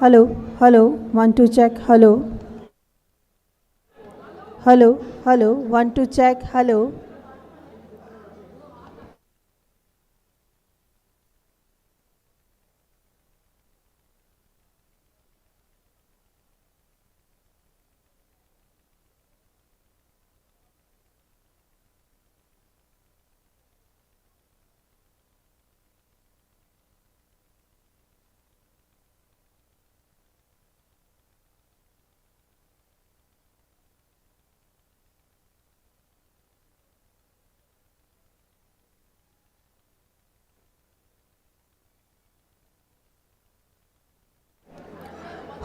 Hello, hello, 1 2 check, hello. Hello, hello, 1 2 check, hello.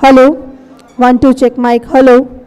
Hello, 1 2 check mic, hello.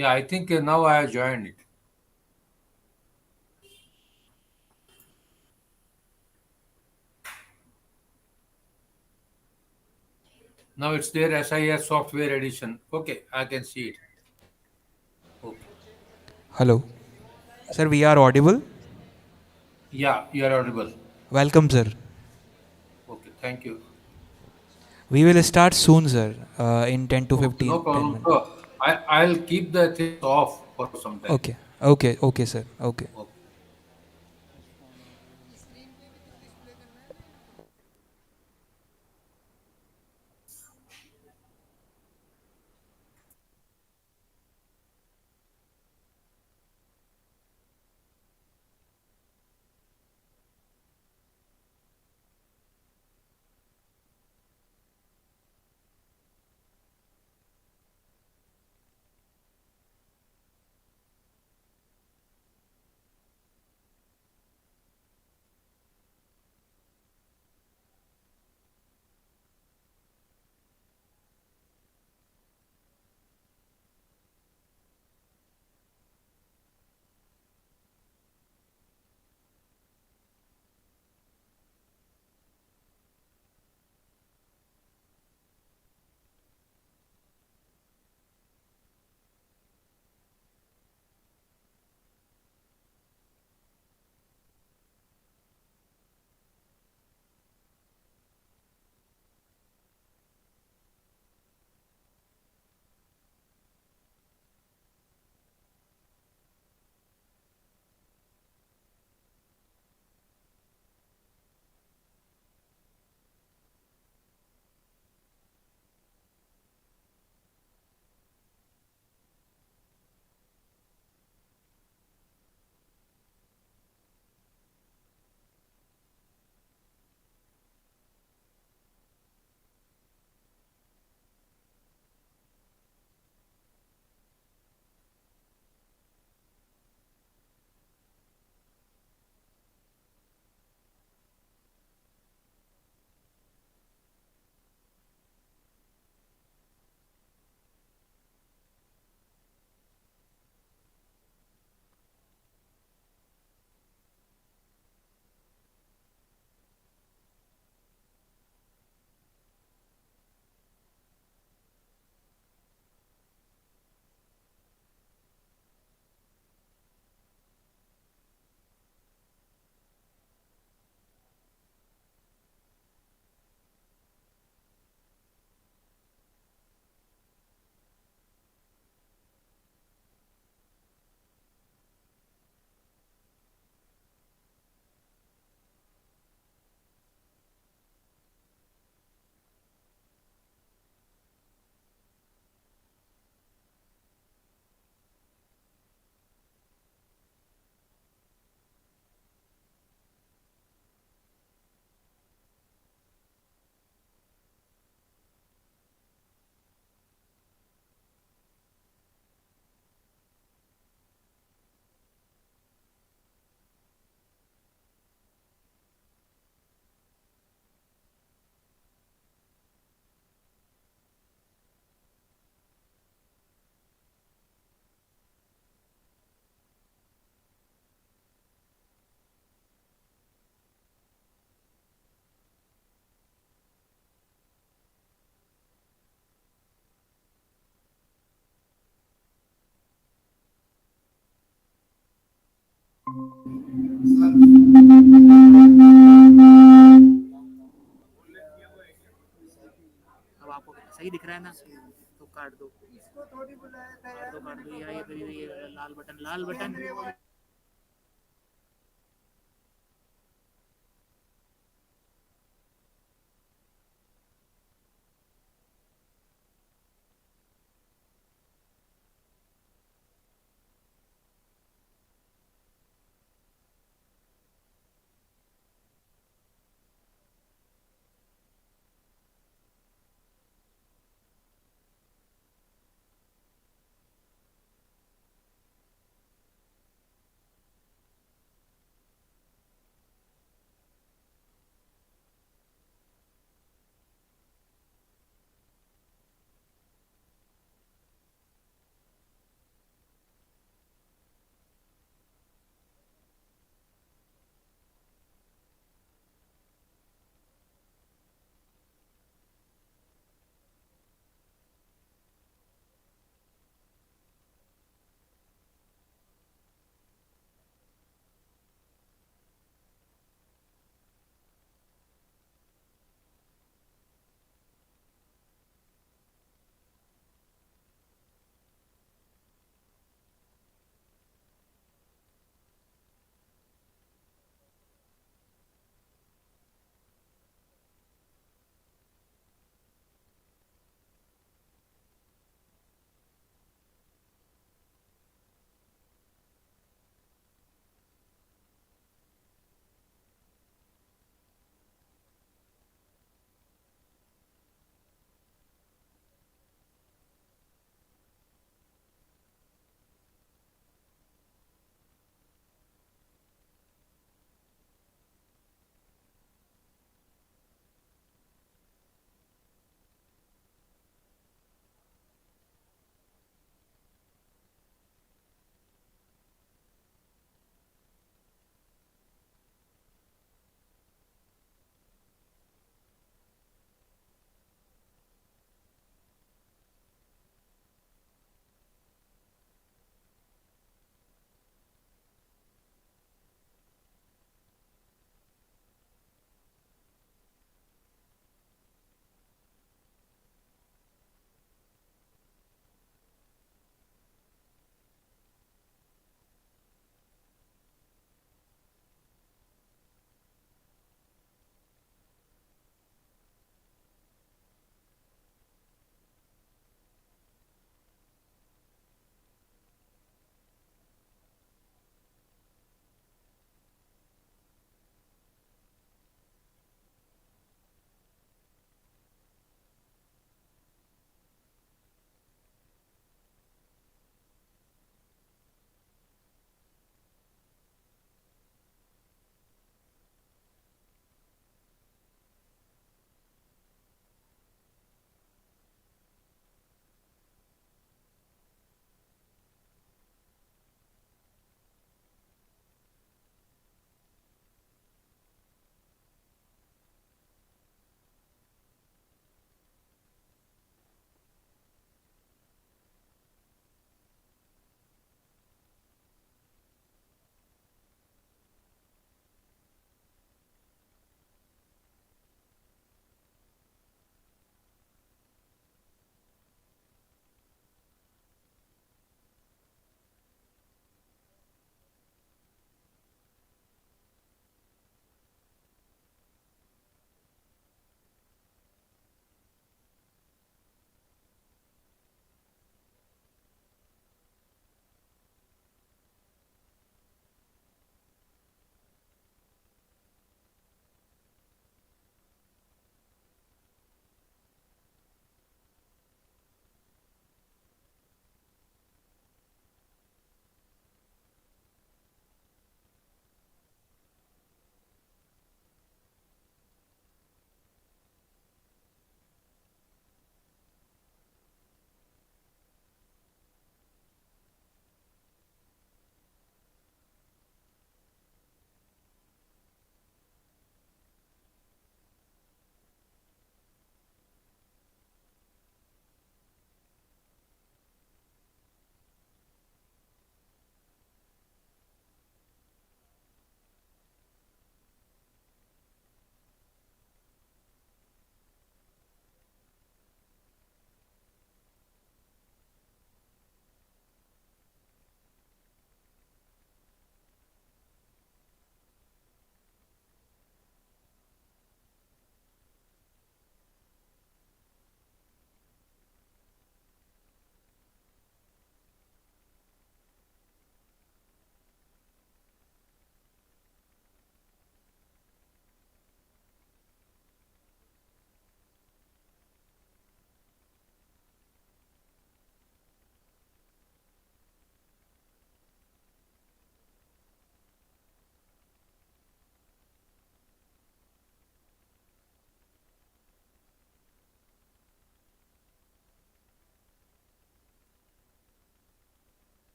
Yeah, I think now I have joined it. Now it's there SIH software edition. Okay, I can see it. Okay. Hello. Sir, we are audible. Yeah, you are audible. Welcome, sir. Okay, thank you. We will start soon, sir, in 10 to Okay, no 15, 10 problem. minutes. So I'll keep the things off for some time. Okay. Okay. Okay, sir. Okay. Okay. अब आपको सही दिख रहा है ना तो काट दो काट दो ये लाल button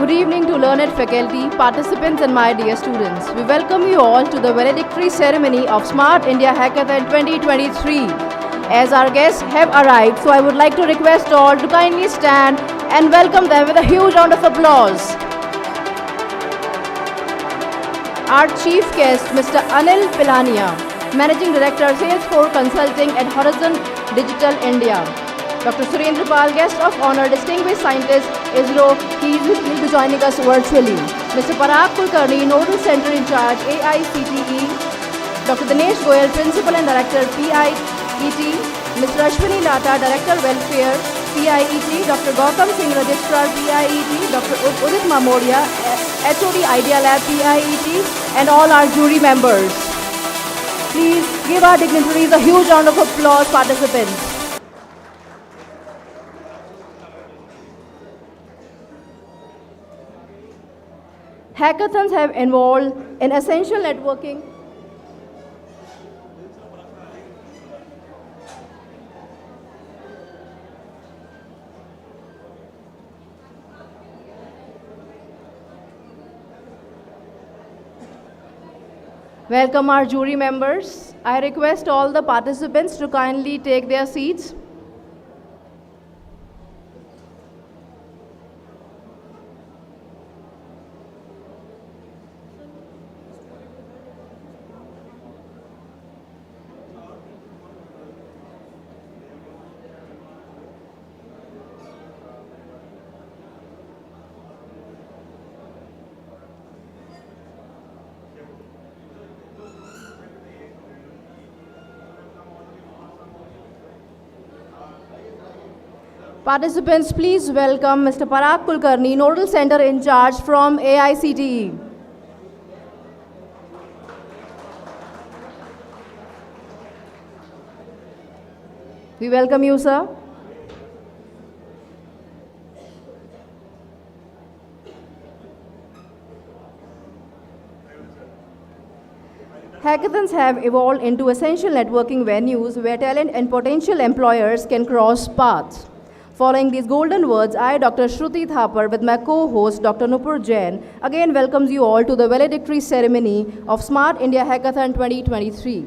Good evening to learned faculty, participants and my dear students. We welcome you all to the valedictory ceremony of Smart India Hackathon 2023. As our guests have arrived, so I would like to request all to kindly stand and welcome them with a huge round of applause. Our chief guest, Mr. Anil Pilania, Managing Director, Salesforce Consulting at Horizon Digital India. Dr. Surendra Pal, Guest of Honor, Distinguished Scientist, ISRO, he will be joining us virtually. Mr. Parag Kulkarni, Nodal Center in Charge, AICTE. Dr. Dinesh Goyal, Principal and Director, PIET. Mr. Ashwini Lata, Director, Welfare, PIET. Dr. Gautam Singh, Registrar, PIET. Dr. Udit Mamodia, HOD Idea Lab, PIET, and all our jury members. Please give our dignitaries a huge round of applause, participants. Hackathons have involved in essential networking. Welcome our jury members. I request all the participants to kindly take their seats. Participants, please welcome Mr. Parag Kulkarni, Nodal Center in Charge from AICTE. We welcome you, sir. Hackathons have evolved into essential networking venues where talent and potential employers can cross paths. Following these golden words, I, Dr. Shruti Thapar, with my co-host, Dr. Nupur Jain, again welcomes you all to the valedictory ceremony of Smart India Hackathon 2023.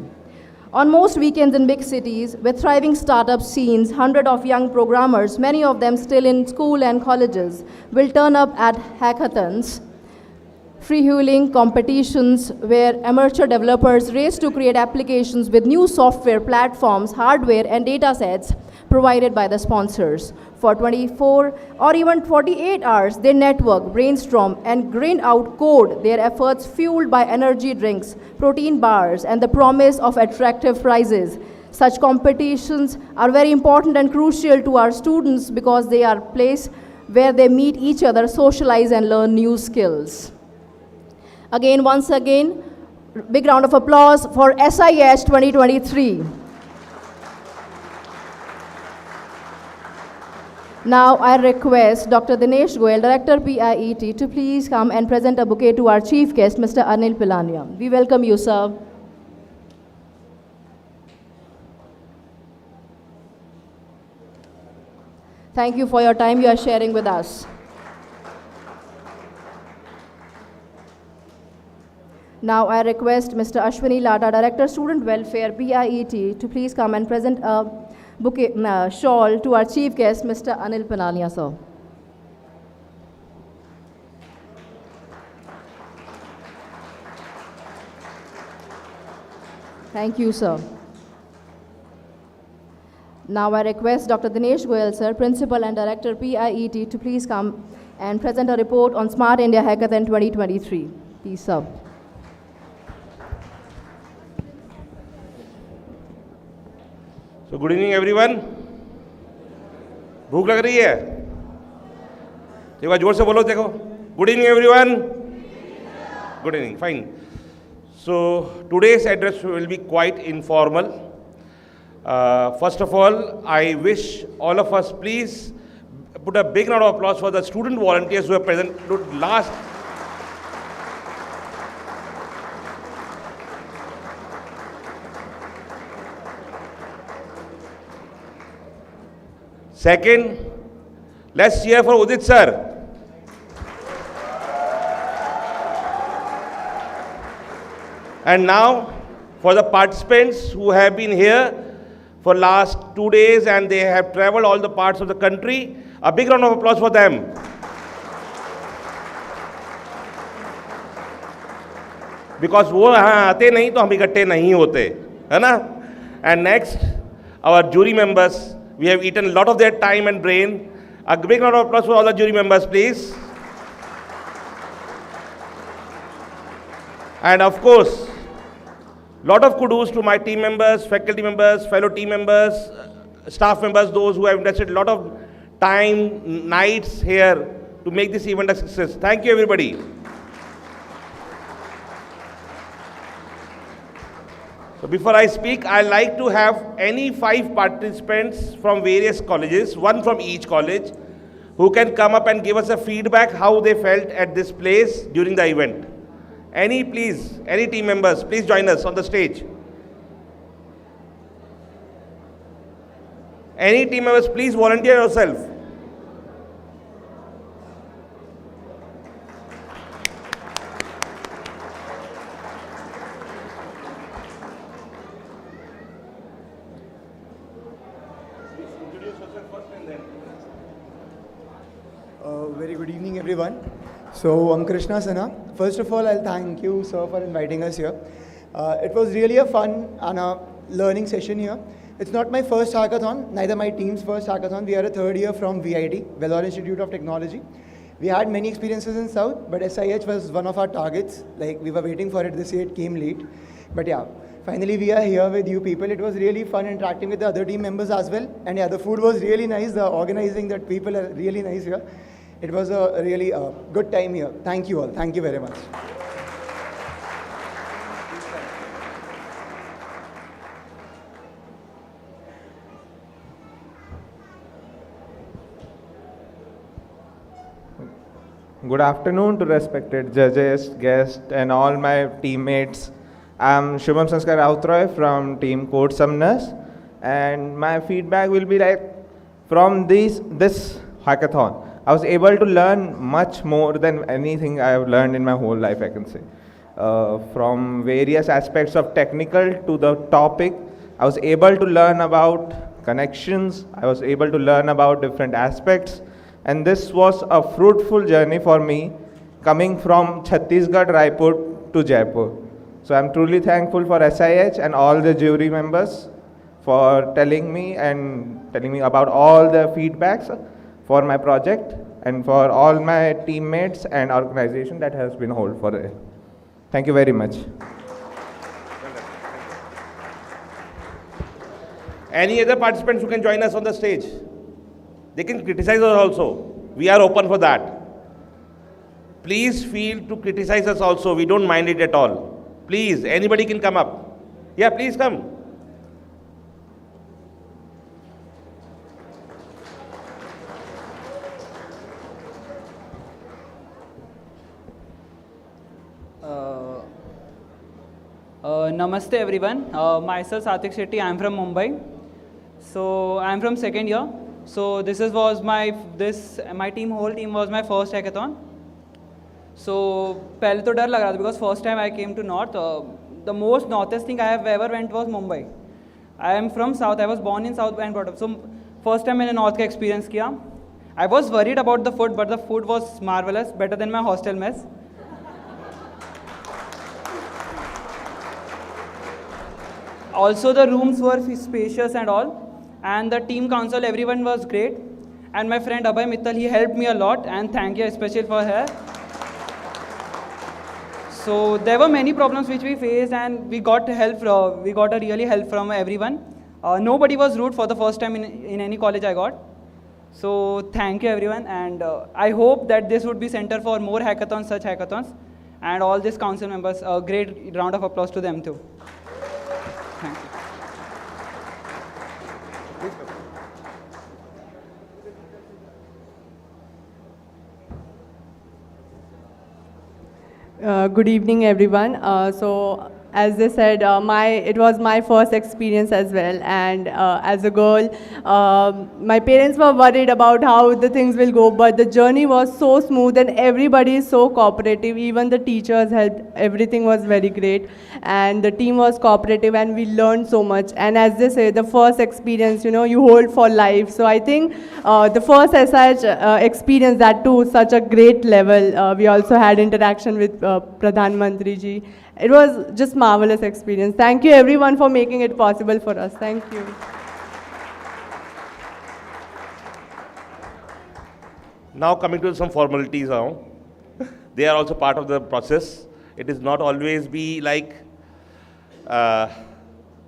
On most weekends in big cities, with thriving startup scenes, hundreds of young programmers, many of them still in school and colleges, will turn up at hackathons, freewheeling competitions where amateur developers race to create applications with new software platforms, hardware, and data sets provided by the sponsors. For 24 or even 48 hours, they network, brainstorm, and grind out code, their efforts fueled by energy drinks, protein bars, and the promise of attractive prizes. Such competitions are very important and crucial to our students because they are places where they meet each other, socialize, and learn new skills. Once again, big round of applause for SIH 2023. Now I request Dr. Dinesh Goyal, Director PIET, to please come and present a bouquet to our chief guest, Mr. Anil Pilania. We welcome you, sir. Thank you for your time you are sharing with us. Now I request Mr. Ashwini Lata, Director Student Welfare, PIET, to please come and present a bouquet, shawl to our chief guest, Mr. Anil Pilania, sir. Thank you, sir. Now I request Dr. Dinesh Goyal, sir, Principal and Director, PIET, to please come and present a report on Smart India Hackathon 2023. Please, sir. So good evening everyone. भूख लग रही है? एक बार जोर से बोलो देखो. Good evening everyone. Good evening. Fine. So today's address will be quite informal. First of all, I wish all of us please put a big round of applause for the student volunteers who have presented last. Second, let's cheer for Udit sir. And now, for the participants who have been here for last 2 days and they have traveled all the parts of the country, a big round of applause for them. Because वो यहाँ आते नहीं तो हम इकट्ठे नहीं होते, है ना? And next, our jury members, we have eaten a lot of their time and brain. A big round of applause for all the jury members, please. And of course, lot of kudos to my team members, faculty members, fellow team members, staff members, those who have invested a lot of time, nights here to make this event a success. Thank you, everybody. So before I speak, I like to have any 5 participants from various colleges, one from each college, who can come up and give us a feedback how they felt at this place during the event. Any team members, please join us on the stage. Any team members, please volunteer yourself. Very good evening, everyone. So, I'm Krishna Sana. First of all, I'll thank you, sir, for inviting us here. It was really a fun and a learning session here. It's not my first hackathon, neither my team's first hackathon. We are a third year from VIT, Vellore Institute of Technology. We had many experiences in South, but SIH was one of our targets. Like, we were waiting for it this year, it came late. But yeah, finally we are here with you people. It was really fun interacting with the other team members as well. And yeah, the food was really nice. The organizing, that people are really nice here. It was a really good time here. Thank you all. Thank you very much. Good afternoon to respected judges, guests, and all my teammates. I'm Shubham Sanskar Rautroy from Team Code Sumners, and my feedback will be like from this hackathon, I was able to learn much more than anything I have learned in my whole life, I can say. From various aspects of technical to the topic, I was able to learn about connections, I was able to learn about different aspects, and this was a fruitful journey for me coming from Chhattisgarh, Raipur to Jaipur. So I'm truly thankful for SIH and all the jury members for telling me about all the feedbacks for my project and for all my teammates and organization that has been hold for it. Thank you very much. Any other participants who can join us on the stage? They can criticize us also. We are open for that. Please feel to criticize us also. We don't mind it at all. Please, anybody can come up. Yeah, please come. Namaste everyone. Myself Satik Shetty. I am from Mumbai. So I am from second year. So my whole team was my first hackathon. So पहले तो डर लग रहा था because first time I came to North. The most northest thing I have ever went was Mumbai. I am from South. I was born in South and brought up. So first time मैंने North का experience किया. I was worried about the food, but the food was marvelous, better than my hostel mess. Also the rooms were spacious and all, and the team council, everyone was great. And my friend Abhay Mittal, he helped me a lot, and thank you especially for her. So there were many problems which we faced, and we got help. We got a really help from everyone. Nobody was rude for the first time in any college I got. So thank you everyone, and I hope that this would be center for more hackathons, such hackathons, and all these council members. A great round of applause to them too. Thank you. Good evening, everyone. So as they said, it was my first experience as well. And as a girl, my parents were worried about how the things will go, but the journey was so smooth and everybody is so cooperative. Even the teachers helped. Everything was very great, and the team was cooperative, and we learned so much. And as they say, the first experience, you hold for life. So I think the first SIH experience, that too, such a great level. We also had interaction with Pradhan Mantri ji. It was just marvelous experience. Thank you everyone for making it possible for us. Thank you. Now coming to some formalities now. They are also part of the process. It is not always be like,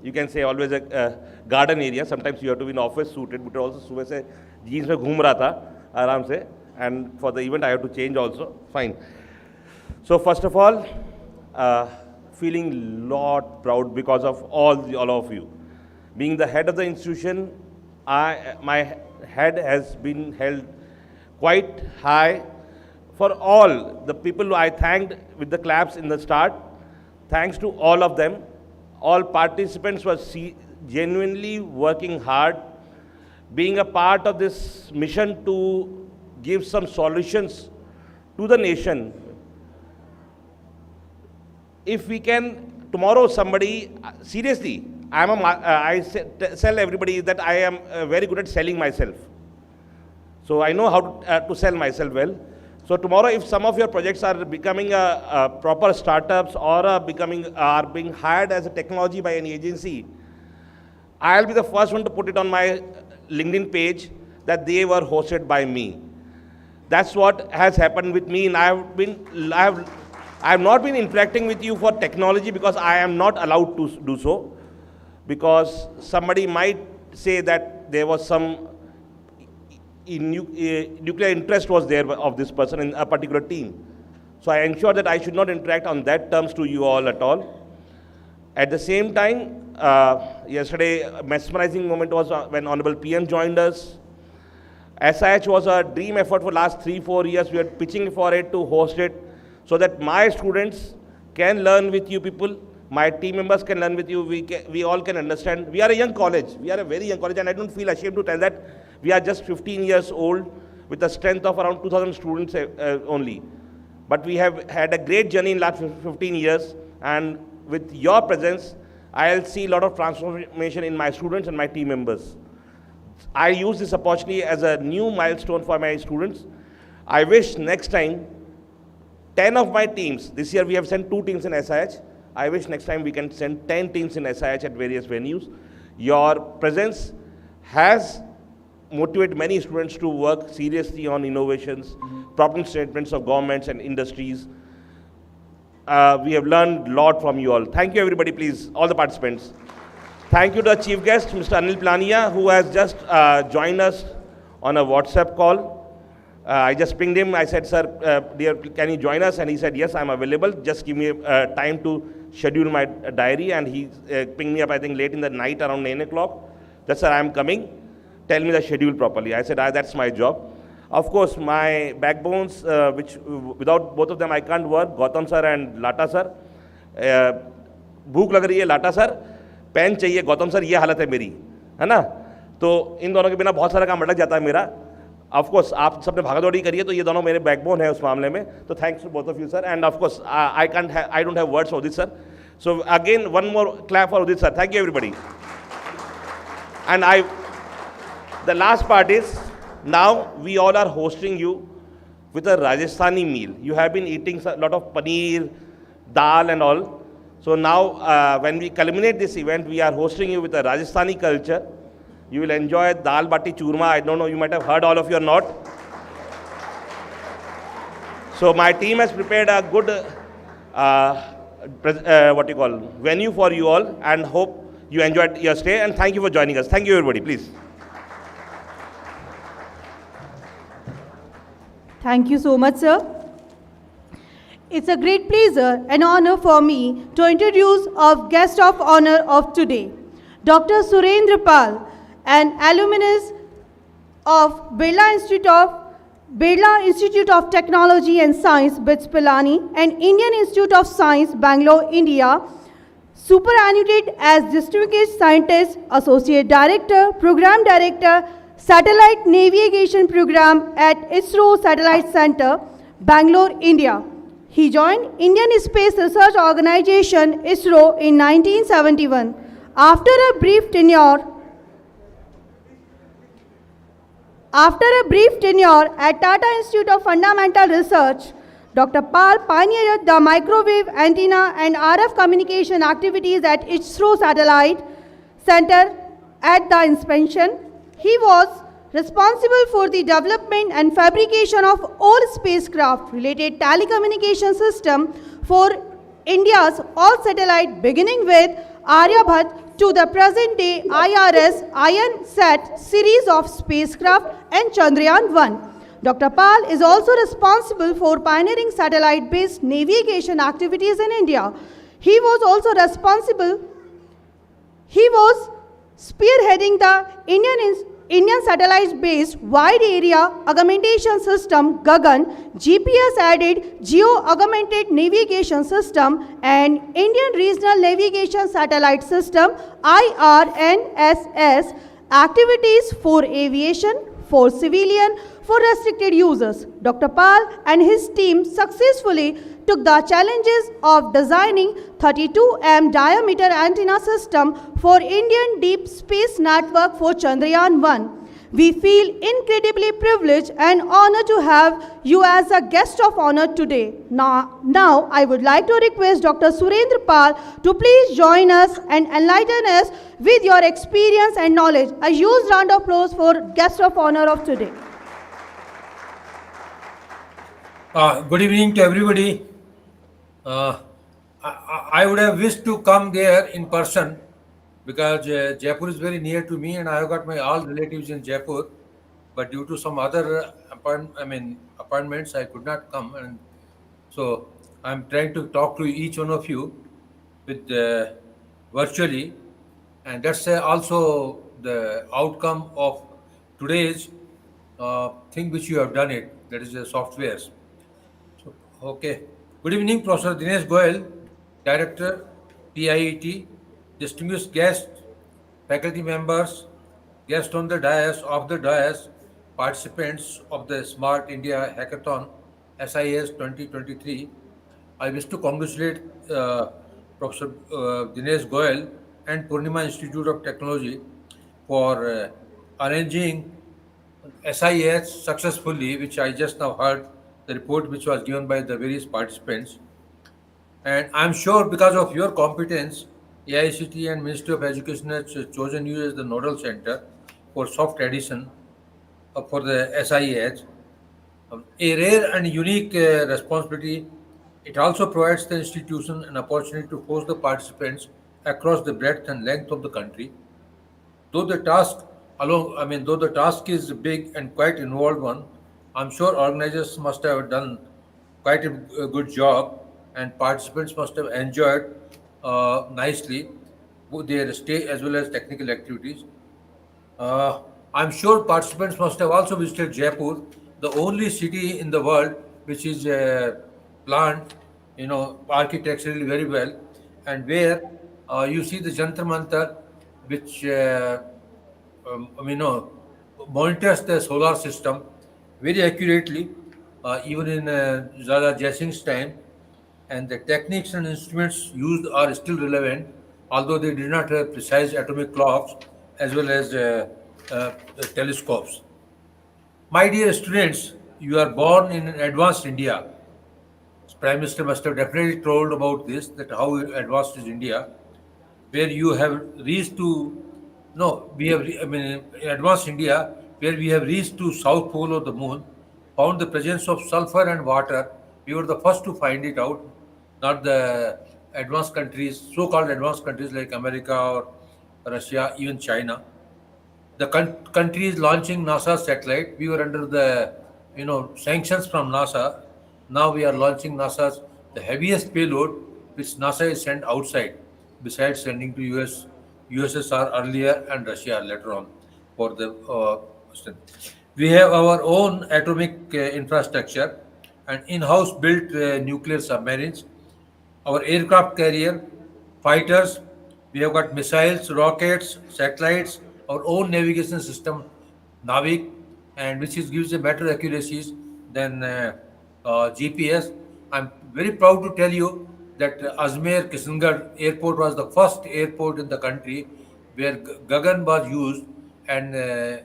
you can say always a garden area. Sometimes you have to be in office suited, but also सुबह से jeans में घूम रहा था आराम से, and for the event I have to change also. Fine. So first of all, feeling lot proud because of all of you. Being the head of the institution, my head has been held quite high. For all the people I thanked with the claps in the start, thanks to all of them. All participants were genuinely working hard, being a part of this mission to give some solutions to the nation. If we can, tomorrow somebody, seriously, I tell everybody that I am very good at selling myself. So I know how to sell myself well. So tomorrow, if some of your projects are becoming a proper startups or are being hired as a technology by an agency, I'll be the first one to put it on my LinkedIn page that they were hosted by me. That's what has happened with me, and I have not been interacting with you for technology because I am not allowed to do so, because somebody might say that there was some nuclear interest was there of this person in a particular team. So I ensure that I should not interact on that terms to you all at all. At the same time, yesterday, a mesmerizing moment was when Honorable PM joined us. SIH was a dream effort for last 3-4 years. We were pitching for it to host it so that my students can learn with you people, my team members can learn with you, we all can understand. We are a young college, we are a very young college, and I don't feel ashamed to tell that we are just 15 years old with a strength of around 2,000 students only. But we have had a great journey in last 15 years, and with your presence, I'll see a lot of transformation in my students and my team members. I use this opportunity as a new milestone for my students. I wish next time, 10 of my teams, this year we have sent 2 teams in SIH, I wish next time we can send 10 teams in SIH at various venues. Your presence has motivated many students to work seriously on innovations, problem statements of governments and industries. We have learned a lot from you all. Thank you everybody, please, all the participants. Thank you to the chief guest, Mr. Anil Plania, who has just joined us on a WhatsApp call. I just pinged him. I said, sir, dear, can you join us? And he said, yes, I'm available. Just give me time to schedule my diary. And he pinged me up, I think, late in the night around 9 o'clock. That, sir, I'm coming. Tell me the schedule properly. I said, that's my job. Of course, my backbones, which without both of them I can't work, Gautam sir and Lata sir. भूख लग रही है लाटा sir, pen चाहिए Gautam sir, ये हालत है मेरी, है ना? तो इन दोनों के बिना बहुत सारा काम अटक जाता है मेरा. Of course, आप सबने भागदौड़ी करी है, तो ये दोनों मेरे बैकबोन है उस मामले में. तो thanks to both of you, sir. And of course, I don't have words for Udit sir. So again, one more clap for Udit sir. Thank you, everybody. And the last part is, now we all are hosting you with a Rajasthani meal. You have been eating a lot of paneer, dal and all. So now, when we culminate this event, we are hosting you with a Rajasthani culture. You will enjoy dal bati churma. I don't know, you might have heard, all of you or not. So my team has prepared a good, venue for you all, and hope you enjoyed your stay, and thank you for joining us. Thank you, everybody, please. Thank you so much, sir. It's a great pleasure and honor for me to introduce our guest of honor of today, Dr. Surendra Pal, an alumnus of Birla Institute of Technology and Science, BITS Pilani, and Indian Institute of Science, Bangalore, India. superannuated as Distinguished Scientist, Associate Director, Program Director, Satellite Navigation Program at ISRO Satellite Center, Bangalore, India. He joined Indian Space Research Organization, ISRO, in 1971. After a brief tenure at Tata Institute of Fundamental Research, Dr. Pal pioneered the microwave antenna and RF communication activities at ISRO Satellite Center. At the inspection, he was responsible for the development and fabrication of all spacecraft-related telecommunication system for India's all satellite, beginning with Aryabhat to the present-day IRS INSAT series of spacecraft and Chandrayaan-1. Dr. Pal is also responsible for pioneering satellite-based navigation activities in India. He was spearheading the Indian satellite-based wide area augmentation system GAGAN, GPS-added geo-augmented navigation system, and Indian Regional Navigation Satellite System IRNSS activities for aviation, for civilian, for restricted users. Dr. Pal and his team successfully took the challenges of designing 32 m diameter antenna system for Indian Deep Space Network for Chandrayaan-1. We feel incredibly privileged and honored to have you as a guest of honor today. Now I would like to request Dr. Surendra Pal to please join us and enlighten us with your experience and knowledge. A huge round of applause for guest of honor of today. Good evening to everybody. I would have wished to come there in person because Jaipur is very near to me and I have got my all relatives in Jaipur. But due to some other appointments, I could not come, and so I'm trying to talk to each one of you with virtually, and that's also the outcome of today's thing which you have done it. That is the softwares. So, okay. Good evening, Professor Dinesh Goyal, Director, PIET, distinguished guests, faculty members, guests on the dais, off the dais, participants of the Smart India Hackathon SIH 2023. I wish to congratulate Professor Dinesh Goyal and Purnima Institute of Technology for arranging SIH successfully, which I just now heard the report which was given by the various participants. And I'm sure because of your competence, AICT and Ministry of Education has chosen you as the nodal center for soft addition for the SIH. A rare and unique responsibility. It also provides the institution an opportunity to host the participants across the breadth and length of the country. Though the task is big and quite involved one, I'm sure organizers must have done quite a good job, and participants must have enjoyed nicely both their stay as well as technical activities. I'm sure participants must have also visited Jaipur, the only city in the world which is planned, architecturally very well, and where you see the Jantar Mantar, which monitors the solar system very accurately, even in Zada Jaising's time, and the techniques and instruments used are still relevant, although they did not have precise atomic clocks as well as telescopes. My dear students, you are born in an advanced India. Prime Minister must have definitely told about this, that how advanced is India, where you have reached to, in advanced India, where we have reached to South Pole of the Moon, found the presence of sulfur and water. We were the first to find it out, not the advanced countries, so-called advanced countries like America or Russia, even China. The countries launching NASA satellite, we were under the sanctions from NASA. Now we are launching NASA's the heaviest payload, which NASA is sent outside, besides sending to USSR earlier and Russia later on for the we have our own atomic infrastructure and in-house built nuclear submarines. Our aircraft carrier fighters, we have got missiles, rockets, satellites, our own navigation system, Navik, and which is gives a better accuracies than GPS. I'm very proud to tell you that Ajmer Kishangarh airport was the first airport in the country where Gagan was used, and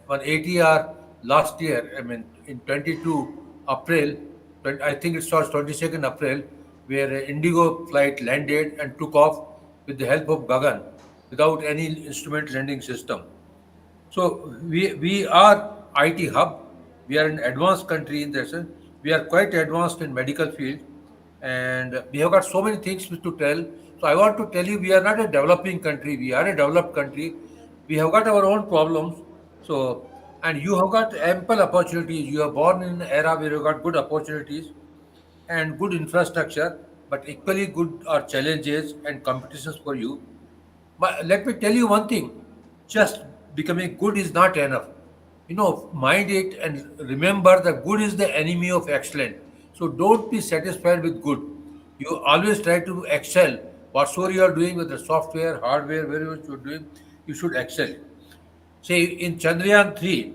on ATR last year, I mean in 22 April, I think it starts 22nd April, where Indigo flight landed and took off with the help of Gagan without any instrument landing system. So we are IT hub. We are an advanced country in that sense. We are quite advanced in medical field, and we have got so many things to tell. So I want to tell you, we are not a developing country. We are a developed country. We have got our own problems. So, and you have got ample opportunities. You are born in an era where you got good opportunities and good infrastructure, but equally good are challenges and competitions for you. But let me tell you one thing, just becoming good is not enough. Mind it and remember that good is the enemy of excellent. So don't be satisfied with good. You always try to excel. Whatsoever you are doing with the software, hardware, wherever you're doing, you should excel. Say in Chandrayaan 3,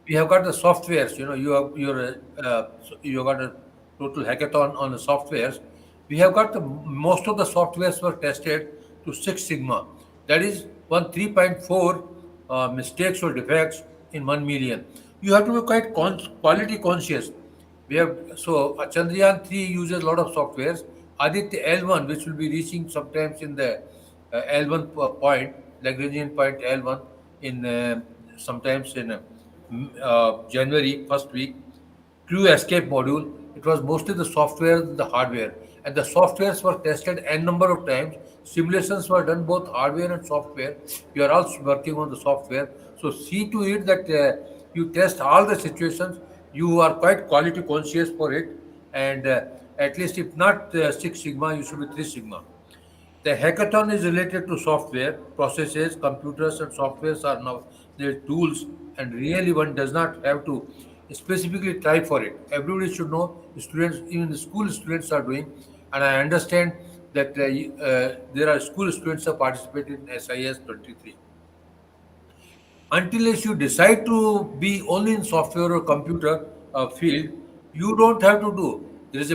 we have got the softwares. You have got a total hackathon on the softwares. We have got most of the softwares were tested to Six Sigma. That is 3.4 mistakes or defects in 1 million. You have to be quite quality conscious. We have Chandrayaan 3 uses a lot of softwares. Aditya L1, which will be reaching sometimes in the L1 point, Lagrangian point L1 in sometimes in January first week. Crew escape module. It was mostly the software than the hardware, and the softwares were tested n number of times. Simulations were done both hardware and software. You are also working on the software, so see to it that you test all the situations. You are quite quality conscious for it, and at least if not Six Sigma, you should be Three Sigma. The hackathon is related to software, processes, computers, and softwares are now their tools, and really one does not have to specifically try for it. Everybody should know. Students, even the school students, are doing, and I understand that there are school students who participated in SIS 23. Until you decide to be only in software or computer field, you don't have to do. There is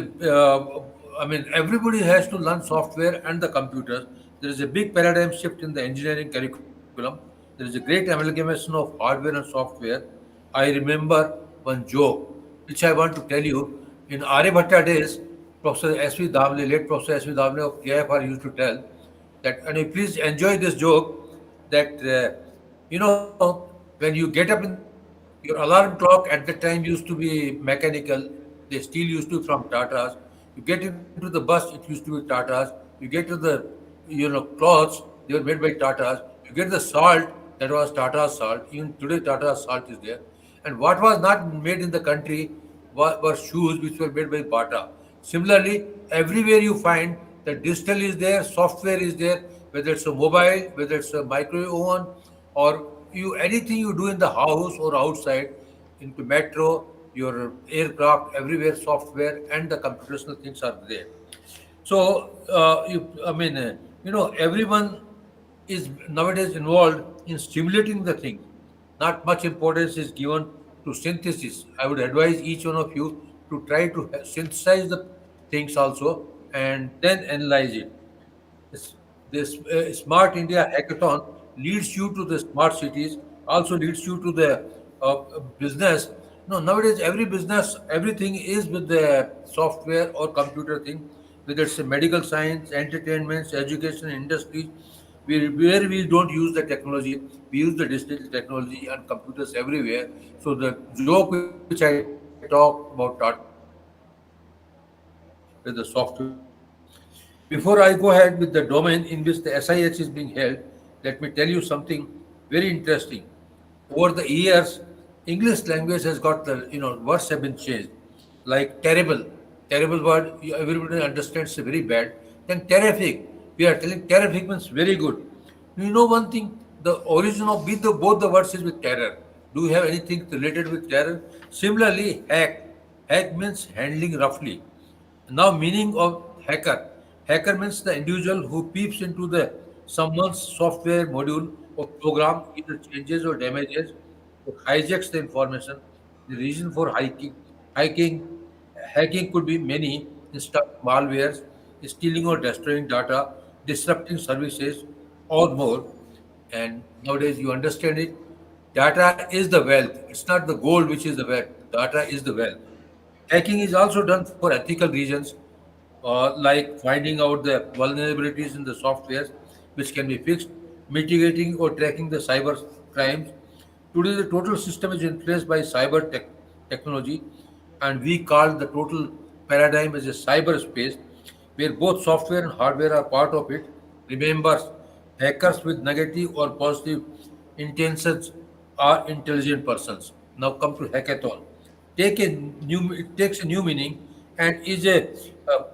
everybody has to learn software and the computers. There is a big paradigm shift in the engineering curriculum. There is a great amalgamation of hardware and software. I remember one joke, which I want to tell you. In Aryabhatta days, Professor S.V. Damle, late Professor S.V. Damle of KFR used to tell that, and you please enjoy this joke, that when you get up in the morning, your alarm clock at the time used to be mechanical. They still used to from Tatas. You get into the bus, it used to be Tatas. You get to the clothes, they were made by Tatas. You get the salt, that was Tata's salt. Even today, Tata's salt is there. And what was not made in the country were shoes which were made by Bata. Similarly, everywhere you find that digital is there, software is there, whether it's a mobile, whether it's a microwave oven, or anything you do in the house or outside, into metro, your aircraft, everywhere software and the computational things are there. So, everyone is nowadays involved in stimulating the thing. Not much importance is given to synthesis. I would advise each one of you to try to synthesize the things also and then analyze it. This Smart India Hackathon leads you to the smart cities, also leads you to the business. No, nowadays every business, everything is with the software or computer thing, whether it's a medical science, entertainment, education, industry, where we don't use the technology, we use the digital technology and computers everywhere. So the joke which I talked about Tata with the software. Before I go ahead with the domain in which the SIH is being held, let me tell you something very interesting. Over the years, English language has got words have been changed. Like terrible word, everybody understands is very bad. Then terrific, we are telling terrific means very good. You know one thing, the origin of both the words is with terror. Do you have anything related with terror? Similarly, hack means handling roughly. Now, meaning of hacker. Hacker means the individual who peeps into the someone's software module or program, either changes or damages, or hijacks the information. The reason for hiking, hacking could be many: installing malwares, stealing or destroying data, disrupting services, or more. And nowadays, you understand it. Data is the wealth. It's not the gold which is the wealth. Data is the wealth. Hacking is also done for ethical reasons, like finding out the vulnerabilities in the softwares which can be fixed, mitigating or tracking the cyber crimes. Today, the total system is influenced by technology, and we call the total paradigm as a cyberspace where both software and hardware are part of it. Remember, hackers with negative or positive intentions are intelligent persons. Now come to hackathon. It takes a new meaning and is a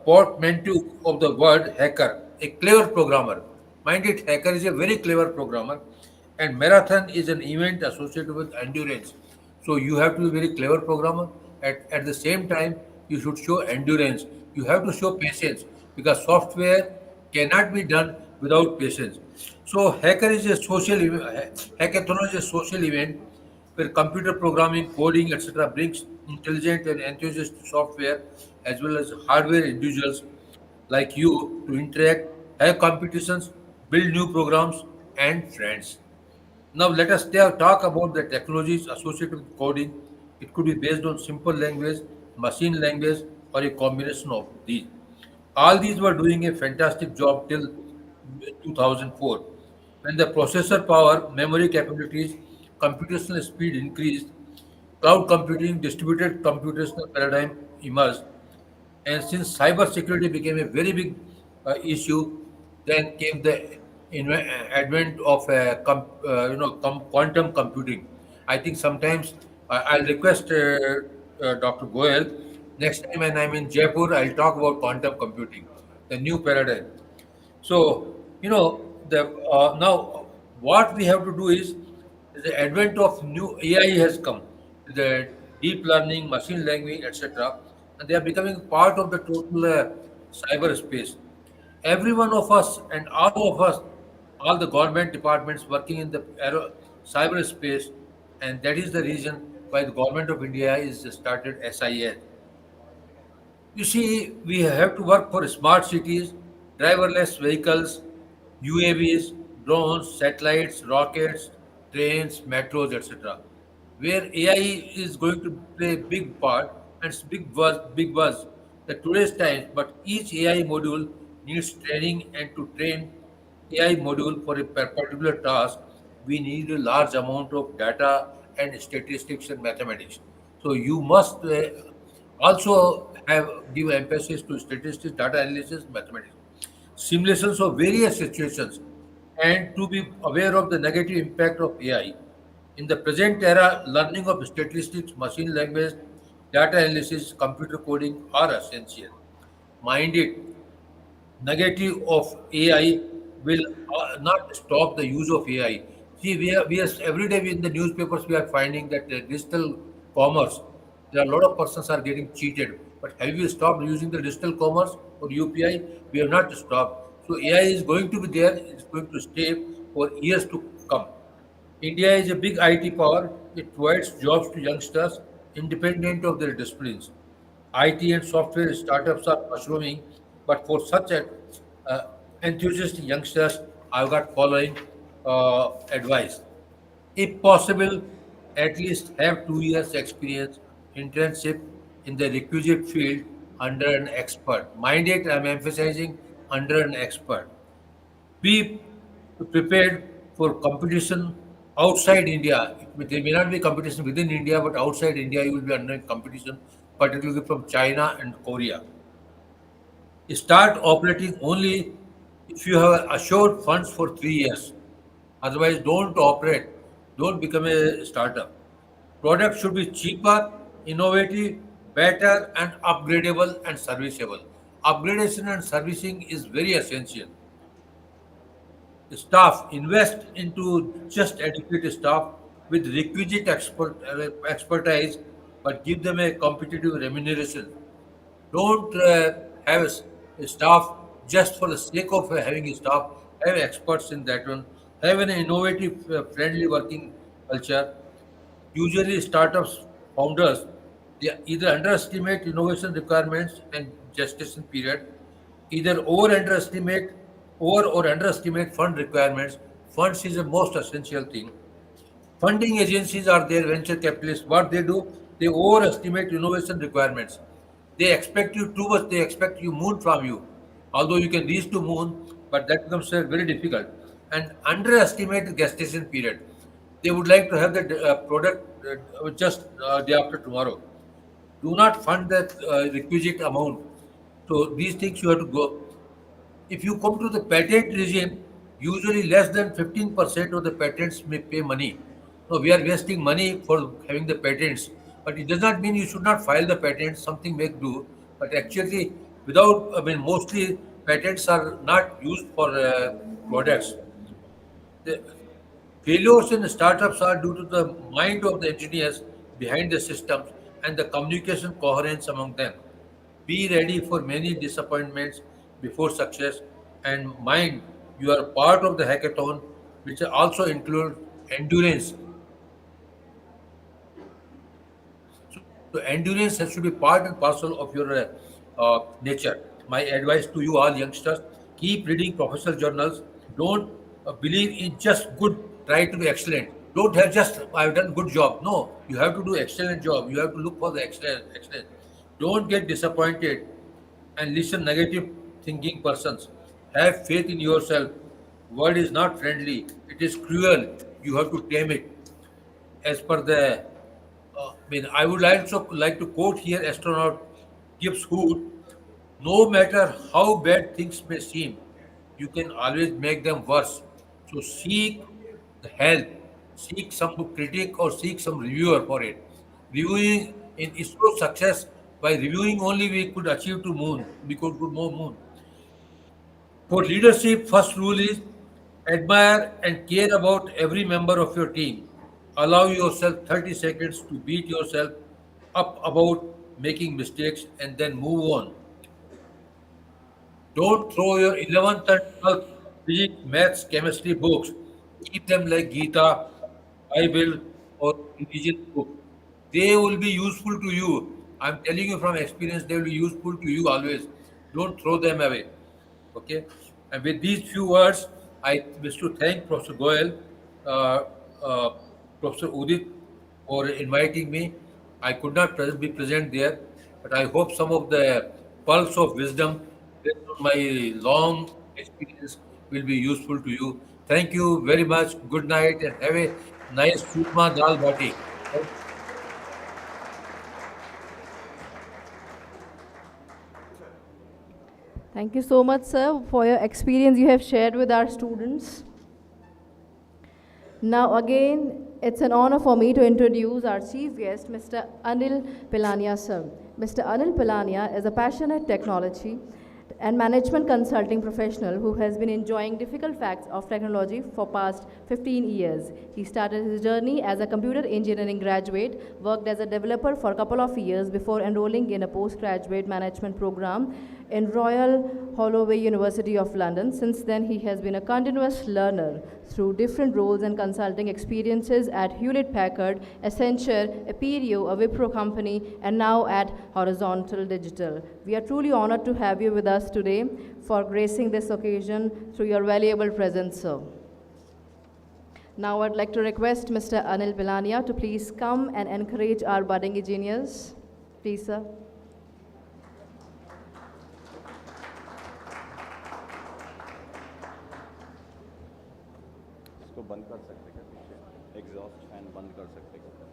portmanteau of the word hacker, a clever programmer. Mind it, hacker is a very clever programmer, and marathon is an event associated with endurance. So you have to be a very clever programmer. At the same time, you should show endurance. You have to show patience because software cannot be done without patience. So hackathon is a social event where computer programming, coding, etc. brings intelligent and enthusiastic software as well as hardware individuals like you to interact, have competitions, build new programs and friends. Now let us talk about the technologies associated with coding. It could be based on simple language, machine language, or a combination of these. All these were doing a fantastic job till 2004. When the processor power, memory capabilities, computational speed increased, cloud computing, distributed computational paradigm emerged, and since cybersecurity became a very big issue, then came the advent of quantum computing. I think sometimes I'll request Dr. Goel, next time when I'm in Jaipur, I'll talk about quantum computing, the new paradigm. So, now what we have to do is the advent of new AI has come, the deep learning, machine learning, etc., and they are becoming part of the total cyberspace. Every one of us and all of us, all the government departments working in the cyberspace, and that is the reason why the government of India is started SIH. You see, we have to work for smart cities, driverless vehicles, UAVs, drones, satellites, rockets, trains, metros, etc. Where AI is going to play a big part and it's big buzz. The today's time, but each AI module needs training, and to train AI module for a particular task, we need a large amount of data and statistics and mathematics. So you must also have give emphasis to statistics, data analysis, mathematics, simulations of various situations, and to be aware of the negative impact of AI. In the present era, learning of statistics, machine language, data analysis, computer coding are essential. Mind it, negative of AI will not stop the use of AI. See, we are every day in the newspapers we are finding that digital commerce, there are a lot of persons are getting cheated. But have you stopped using the digital commerce or UPI? We have not stopped. So AI is going to be there. It's going to stay for years to come. India is a big IT power. It provides jobs to youngsters independent of their disciplines. IT and software startups are mushrooming, but for such enthusiastic youngsters, I've got following advice. If possible, at least have 2 years experience internship in the requisite field under an expert. Mind it, I'm emphasizing under an expert. Be prepared for competition outside India. There may not be competition within India, but outside India, you will be under competition, particularly from China and Korea. Start operating only if you have assured funds for 3 years. Otherwise, don't operate. Don't become a startup. Product should be cheaper, innovative, better, and upgradable and serviceable. Upgradation and servicing is very essential. Staff, invest into just adequate staff with requisite expertise, but give them a competitive remuneration. Don't have a staff just for the sake of having a staff, have experts in that one, have an innovative, friendly working culture. Usually, startups founders they either underestimate innovation requirements and gestation period, either over or underestimate fund requirements. Funds is the most essential thing. Funding agencies are their venture capitalists. What they do, they overestimate innovation requirements. They expect you too much. They expect you moon from you, although you can reach to moon, but that becomes very difficult. And underestimate the gestation period. They would like to have the product just day after tomorrow. Do not fund that requisite amount. So these things you have to go. If you come to the patent regime, usually less than 15% of the patents may pay money. No, we are wasting money for having the patents, but it does not mean you should not file the patents. Something may do, but actually, mostly patents are not used for products. The failures in startups are due to the mind of the engineers behind the systems and the communication coherence among them. Be ready for many disappointments before success, and mind you are part of the hackathon, which also include endurance. So endurance has to be part and parcel of your nature. My advice to you all youngsters: keep reading professional journals. Don't believe in just good. Try to be excellent. Don't have just I've done good job. No, you have to do excellent job. You have to look for the excellence. Don't get disappointed and listen negative thinking persons. Have faith in yourself. World is not friendly. It is cruel. You have to tame it. As per the, I would also like to quote here astronaut Gibbs Hood. No matter how bad things may seem, you can always make them worse. So seek the help, seek some critic or seek some reviewer for it. Reviewing in ISRO success by reviewing only we could achieve to moon. We could go more moon. For leadership, first rule is admire and care about every member of your team. Allow yourself 30 seconds to beat yourself up about making mistakes and then move on. Don't throw your 11th and 12th physics, maths, chemistry books. Keep them like Gita, Bible, or religion book. They will be useful to you. I'm telling you from experience, they will be useful to you always. Don't throw them away. Okay. And with these few words, I wish to thank Professor Goel, uh, uh, Professor Udit for inviting me. I could not be present there, but I hope some of the pulse of wisdom based on my long experience will be useful to you. Thank you very much. Good night and have a nice Churma Dal Bati. Thank you so much, sir, for your experience you have shared with our students. Now, again, it's an honor for me to introduce our chief guest, Mr. Anil Pilania, sir. Mr. Anil Pilania is a passionate technology and management consulting professional who has been enjoying difficult facts of technology for past 15 years. He started his journey as a computer engineering graduate, worked as a developer for a couple of years before enrolling in a postgraduate management program in Royal Holloway University of London. Since then, he has been a continuous learner through different roles and consulting experiences at Hewlett-Packard, Accenture, Aperio, a Wipro company, and now at Horizontal Digital. We are truly honored to have you with us today for gracing this occasion through your valuable presence, sir. Now I'd like to request Mr. Anil Pilania to please come and encourage our budding engineers. Please, sir. इसको बंद कर सकते क्या पीछे exhaust fan बंद कर सकते क्या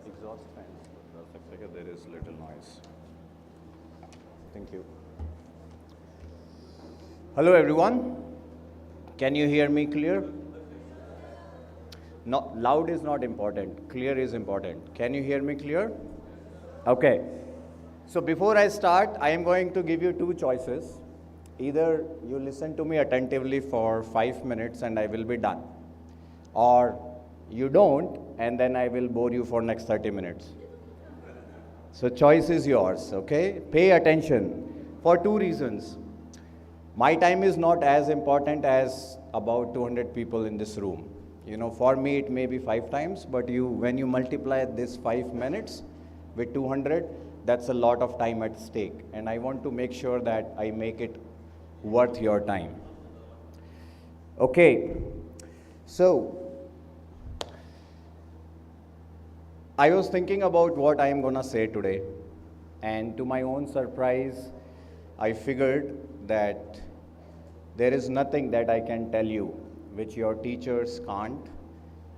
एग्जॉस्ट फैन कर सकते क्या there is little noise thank you hello everyone can you hear me clear not loud is not important, clear is important. Can you hear me clear? Okay, so before I start, I am going to give you two choices. Either you listen to me attentively for 5 minutes and I will be done, or you don't and then I will bore you for next 30 minutes. So choice is yours, okay? Pay attention for two reasons. My time is not as important as about 200 people in this room. For me it may be 5 times, but when you multiply this 5 minutes with 200, that's a lot of time at stake. And I want to make sure that I make it worth your time. Okay, so I was thinking about what I am gonna say today, and to my own surprise, I figured that there is nothing that I can tell you which your teachers can't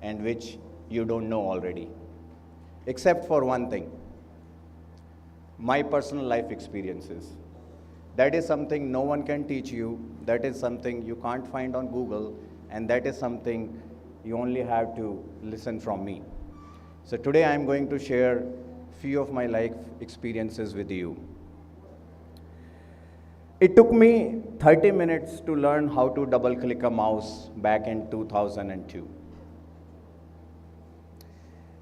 and which you don't know already, except for one thing: my personal life experiences. That is something no one can teach you, that is something you can't find on Google, and that is something you only have to listen from me. So today I am going to share few of my life experiences with you. It took me 30 minutes to learn how to double click a mouse back in 2002.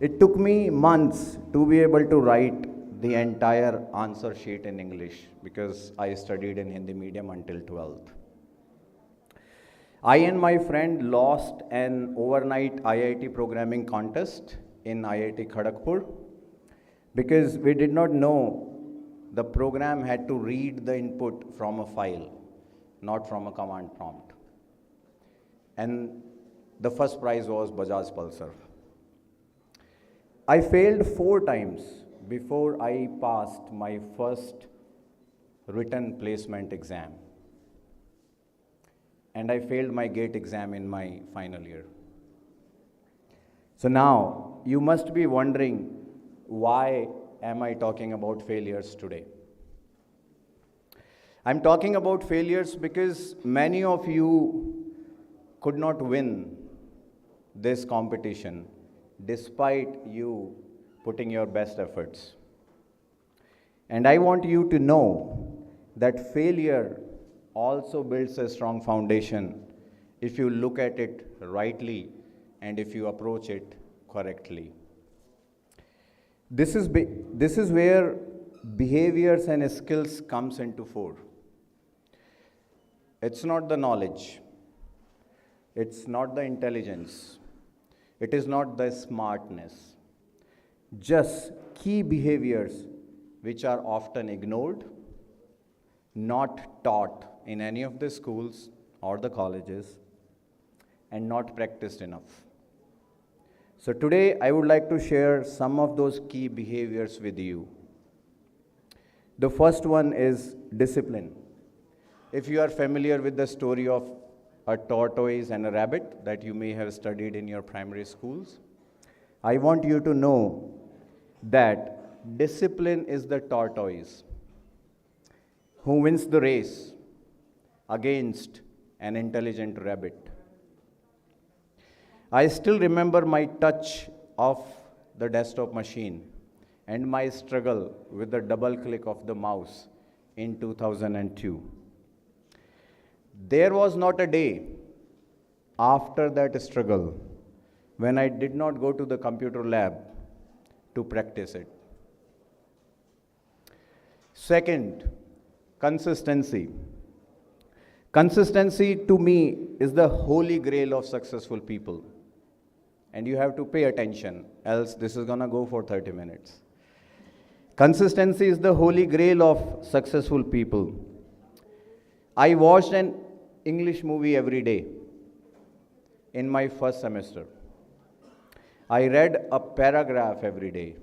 It took me months to be able to write the entire answer sheet in English because I studied in Hindi medium until 12th. I and my friend lost an overnight IIT programming contest in IIT Kharagpur because we did not know the program had to read the input from a file, not from a command prompt. And the first prize was Bajaj Pulsar. I failed 4 times before I passed my first written placement exam. And I failed my GATE exam in my final year. So now, you must be wondering, why am I talking about failures today? I'm talking about failures because many of you could not win this competition despite you putting your best efforts. And I want you to know that failure also builds a strong foundation if you look at it rightly and if you approach it correctly. This is where behaviors and skills comes into fore. It's not the knowledge, it's not the intelligence, it is not the smartness. Just key behaviors which are often ignored, not taught in any of the schools or the colleges, and not practiced enough. So today I would like to share some of those key behaviors with you. The first one is discipline. If you are familiar with the story of a tortoise and a rabbit that you may have studied in your primary schools, I want you to know that discipline is the tortoise who wins the race against an intelligent rabbit. I still remember my touch of the desktop machine and my struggle with the double click of the mouse in 2002. There was not a day after that struggle when I did not go to the computer lab to practice it. Second, consistency. Consistency to me is the holy grail of successful people. And you have to pay attention, else this is gonna go for 30 minutes. Consistency is the holy grail of successful people. I watched an English movie every day in my first semester. I read a paragraph every day.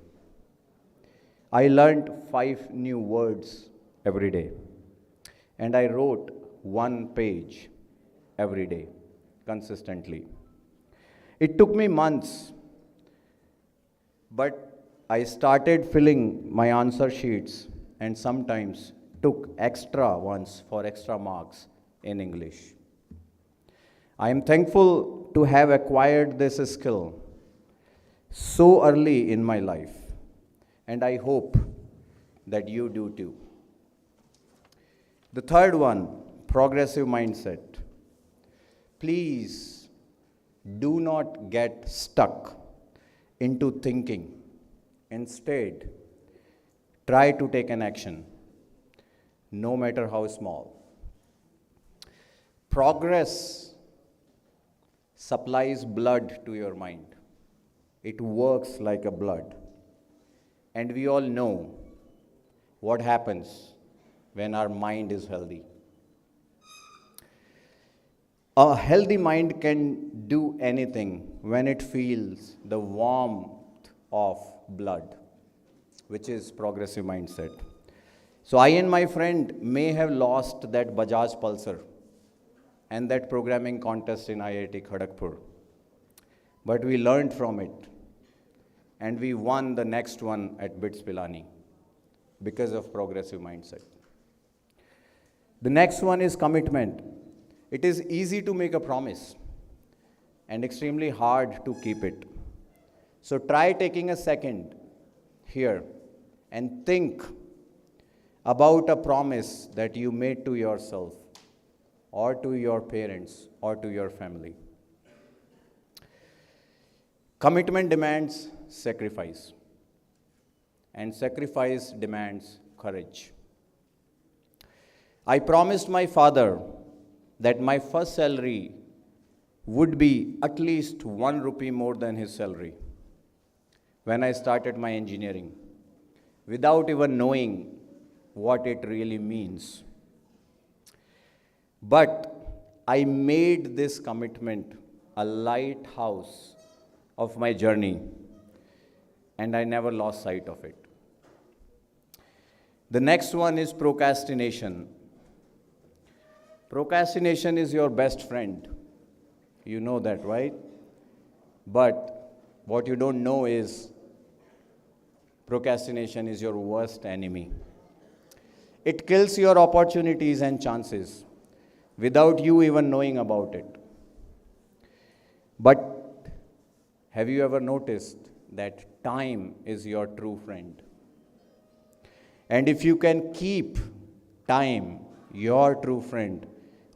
I learned 5 new words every day. And I wrote 1 page every day, consistently. It took me months, but I started filling my answer sheets and sometimes took extra ones for extra marks in English. I am thankful to have acquired this skill so early in my life, and I hope that you do too. The third one, progressive mindset. Please do not get stuck into thinking. Instead, try to take an action, no matter how small. progress supplies blood to your mind. It works like a blood. And we all know what happens when our mind is healthy. A healthy mind can do anything when it feels the warmth of blood, which is progressive mindset. So I and my friend may have lost that Bajaj Pulsar and that programming contest in IIT Kharagpur, but we learned from it and we won the next one at BITS Pilani because of progressive mindset. The next one is commitment. It is easy to make a promise and extremely hard to keep it. So try taking a second here and think about a promise that you made to yourself or to your parents or to your family. Commitment demands sacrifice, and sacrifice demands courage. I promised my father that my first salary would be at least 1 rupee more than his salary when I started my engineering, without even knowing what it really means. But I made this commitment a lighthouse of my journey, and I never lost sight of it. The next one is procrastination. Procrastination is your best friend. You know that, right? But what you don't know is procrastination is your worst enemy. It kills your opportunities and chances without you even knowing about it. But have you ever noticed that time is your true friend? And if you can keep time, your true friend,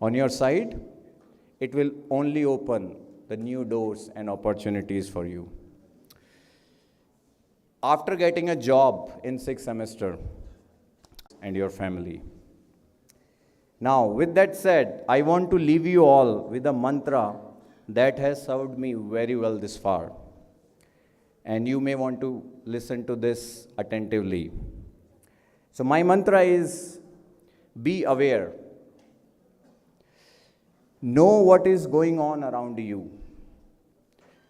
on your side, it will only open the new doors and opportunities for you. After getting a job in 6th semester and your family. Now, with that said, I want to leave you all with a mantra that has served me very well this far. And you may want to listen to this attentively. So my mantra is, be aware. Know what is going on around you,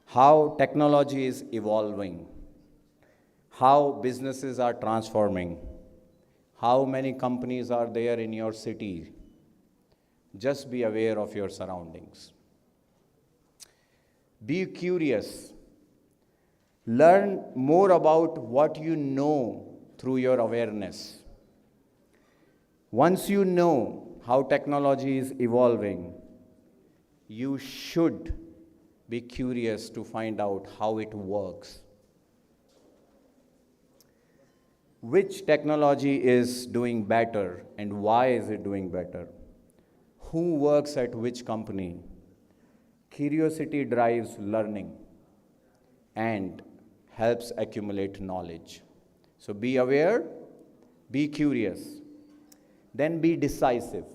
how technology is evolving, how businesses are transforming, how many companies are there in your city. Just be aware of your surroundings. Be curious. Learn more about what you know through your awareness. Once you know how technology is evolving, you should be curious to find out how it works. Which technology is doing better and why is it doing better? Who works at which company? Curiosity drives learning and helps accumulate knowledge. So be aware, be curious, then be decisive.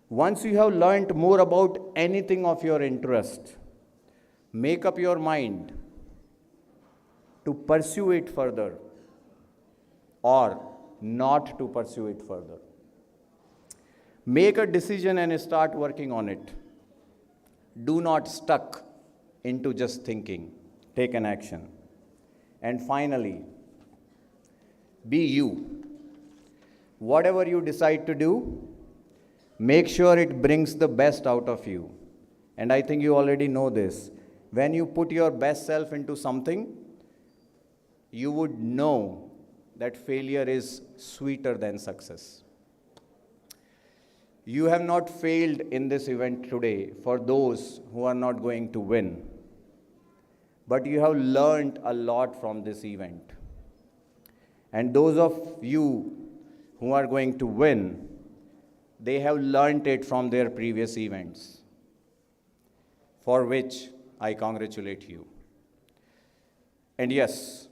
Once you have learned more about anything of your interest, make up your mind to pursue it further or not to pursue it further. Make a decision and start working on it. Do not stuck into just thinking. Take an action. And finally, be you. Whatever you decide to do, make sure it brings the best out of you. And I think you already know this. When you put your best self into something, you would know that failure is sweeter than success. You have not failed in this event today for those who are not going to win. But you have learned a lot from this event. And those of you who are going to win, they have learned it from their previous events, for which I congratulate you. And yes,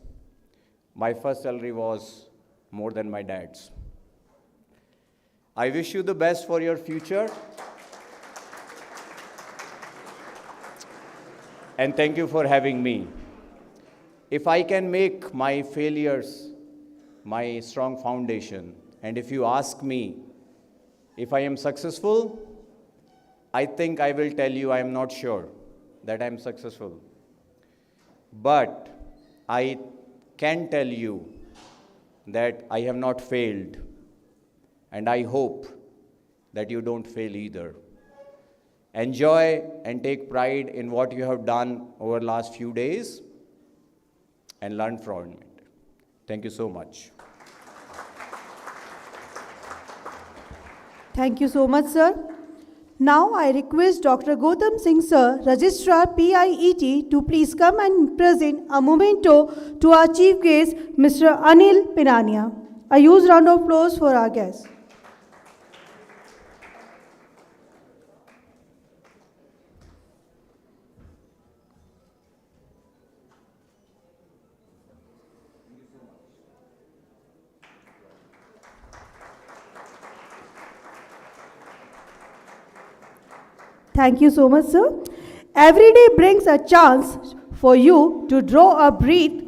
my first salary was more than my dad's. I wish you the best for your future. and thank you for having me. If I can make my failures my strong foundation, and if you ask me if I am successful, I think I will tell you I am not sure that I am successful. But I can tell you that I have not failed, and I hope that you don't fail either. Enjoy and take pride in what you have done over the last few days and learn from it. Thank you so much. Thank you so much, sir. Now I request Dr. Gautam Singh, sir, Registrar PIET, to please come and present a memento to our chief guest, Mr. Anil Pinania. A huge round of applause for our guest. Thank you so much, sir. Every day brings a chance for you to draw a breath,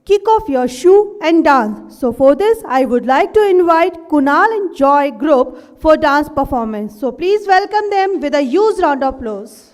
kick off your shoe and dance. So for this, I would like to invite Kunal and Joy group for dance performance. So please welcome them with a huge round of applause.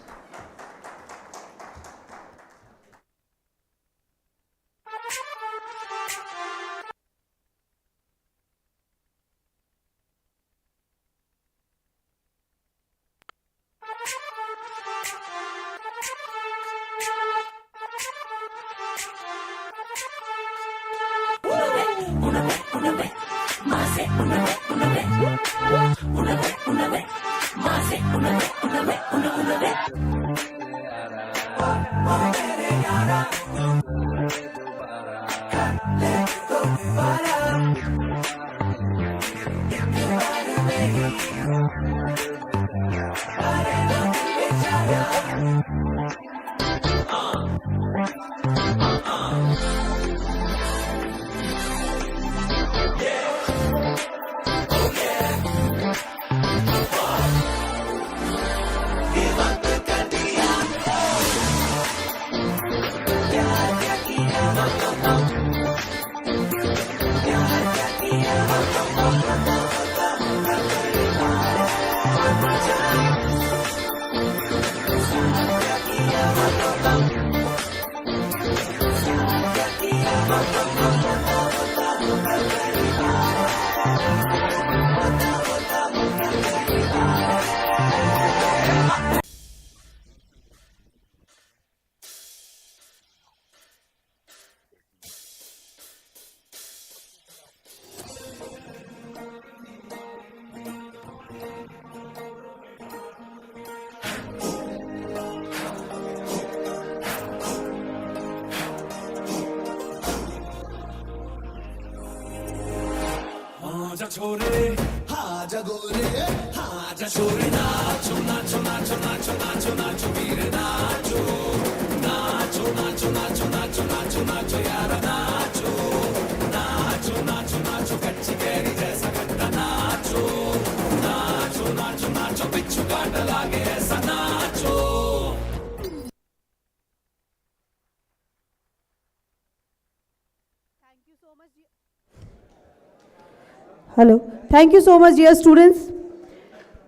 Hello. Thank you so much, dear students.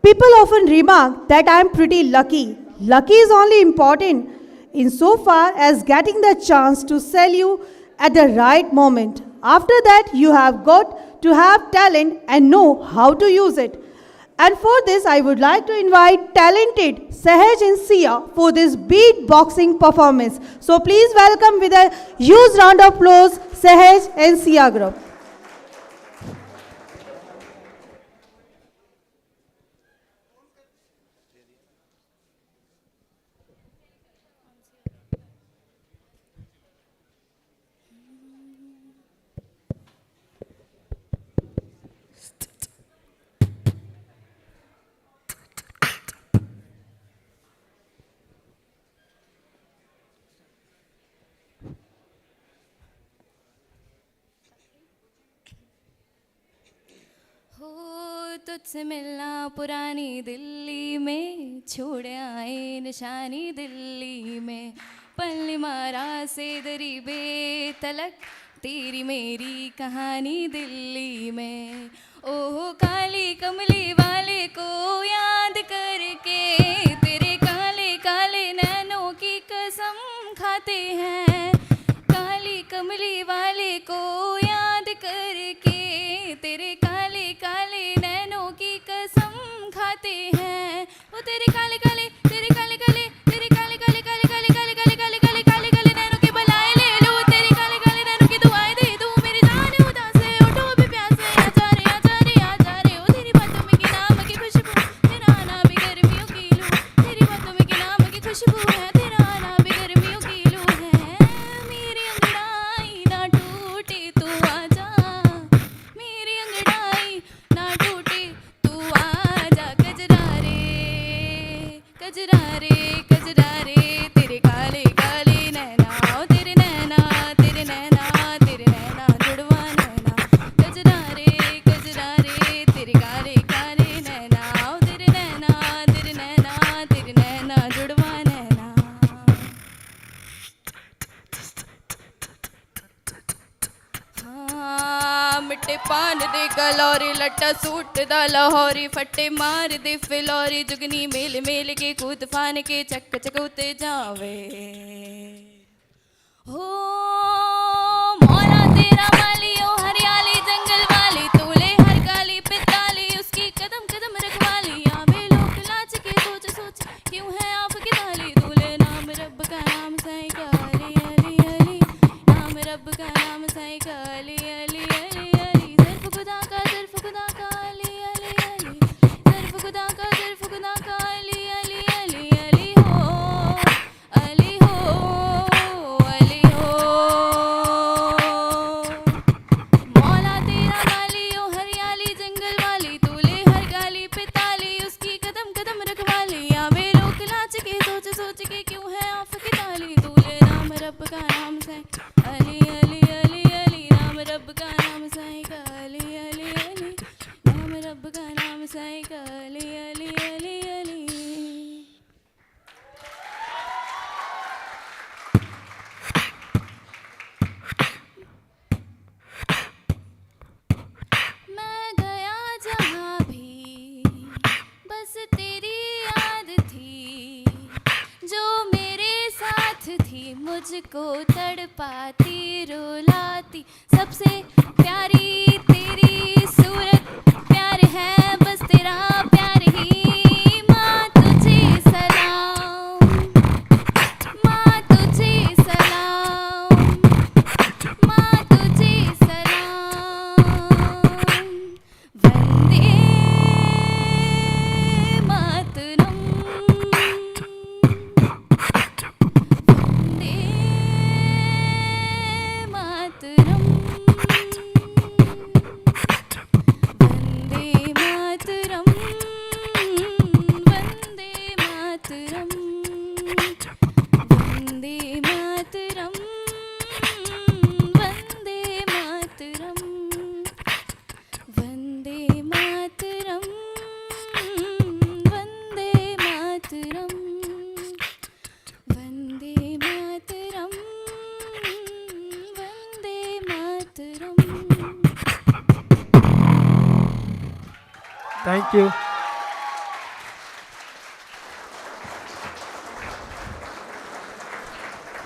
People often remark that I am pretty lucky. Lucky is only important insofar as getting the chance to sell you at the right moment. After that, you have got to have talent and know how to use it. And for this, I would like to invite talented SIH and Sia for this beatboxing performance. So please welcome with a huge round of applause, SIH and Sia group. तुझसे मिलना पुरानी दिल्ली में, छोड़ आए निशानी दिल्ली में, पल मारा से दरी बेतलक, तेरी मेरी कहानी दिल्ली में। ओह काली कमली वाले को याद करके, तेरे काले काले नैनों की कसम खाते हैं। काली कमली वाले को याद करके, तेरे काले काले नैनों की कसम खाते हैं। वो तेरे काले काले, तेरे काले काले, तेरे काले काले काले काले काले काले काले काले काले काले नैनों के बलाए ले लूं, तेरे काले काले नैनों की दुआएं दे दूं। मेरी जान उदास है, उठो भी प्यास है, आजा रे आजा रे आजा रे। ओ तेरी बातों में की नाम की खुशबू, तेरा आना भी गर्मियों की लू। तेरी बातों में की नाम की खुशबू है, तेरा आना भी गर्मियों की लू है। मेरी अंगड़ाई ना टूटे तू आजा, मेरी अंगड़ाई ना टूटे तू आजा। कजरा रे कजरा रे, तेरे काले काले नैना, ओ तेरे नैना तेरे नैना तेरे नैना जुड़वा नैना। कजरा रे तेरे काले काले नैना, ओ तेरे नैना तेरे नैना तेरे नैना जुड़वा नैना। हाँ मिट्टे पान दे गलौरी, लट्टा सूट दा लाहौरी, फट्टे मार दे फिलौरी, जुगनी मेल मेल के कूद फान के चक चकूते जावे। हो मौला तेरा माली, ओ हरियाली जंगल वाली, तूले हर काली पिताली, उसकी कदम कदम रखवाली। आवे लोग लाच के सोच सोच, क्यों है आपकी ताली, तूले नाम रब का नाम साईं का अली अली अली, नाम रब का नाम साईं का अली अली अली अली। सिर्फ खुदा का अली अली अली, सिर्फ खुदा का अली अली अली अली हो, अली हो अली हो। मौला तेरा माली, ओ हरियाली जंगल वाली, तूले हर गाली पिताली, उसकी कदम कदम रखवाली। आवे लोग लाच के सोच सोच के, क्यों है आपकी ताली, तूले नाम रब का नाम साईं अली अली अली अली, नाम रब का नाम साईं का अली अली अली, नाम रब का नाम साईं का अली अली अली अली। मैं गया जहाँ भी बस तेरी याद थी, जो मेरे साथ थी मुझको तड़पाती रुलाती। सबसे प्यारी तेरी सूरत, प्यार है बस तेरा प्यार ही। माँ तुझे सलाम, माँ तुझे सलाम, माँ तुझे सलाम। वंदे मातरम, वंदे मातरम, वंदे मातरम, वंदे मातरम, वंदे मातरम, वंदे मातरम, वंदे मातरम, वंदे मातरम, वंदे मातरम, वंदे मातरम। Thank you.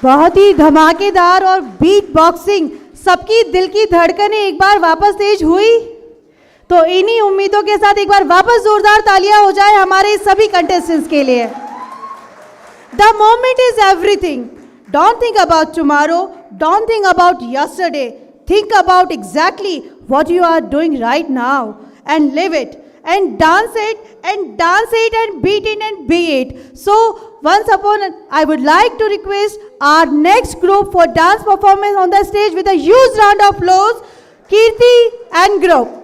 बहुत ही धमाकेदार और बीट बॉक्सिंग, सबकी दिल की धड़कनें एक बार वापस तेज हुई। तो इन्हीं उम्मीदों के साथ एक बार वापस जोरदार तालियां हो जाए हमारे सभी कंटेस्टेंट्स के लिए। The moment is everything. Don't think about tomorrow, don't think about yesterday, think about exactly what you are doing right now and live it and dance it and beat it and be it. So once upon, I would like to request our next group for dance performance on the stage with a huge round of applause, Kirti and group.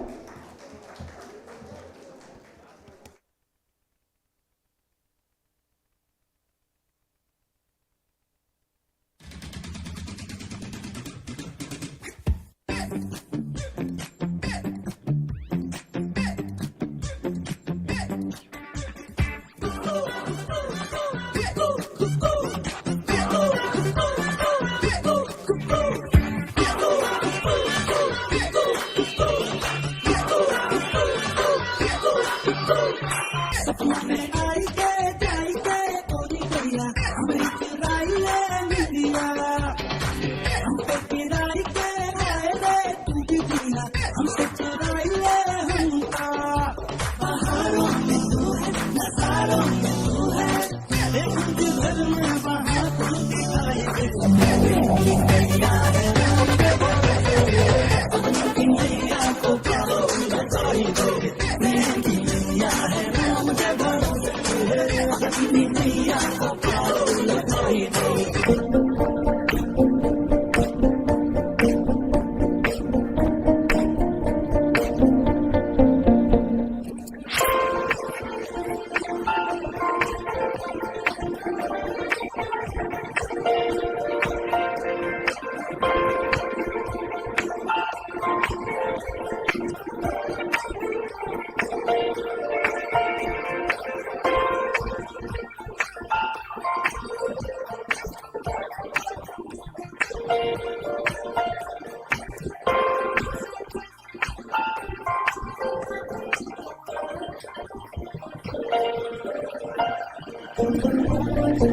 A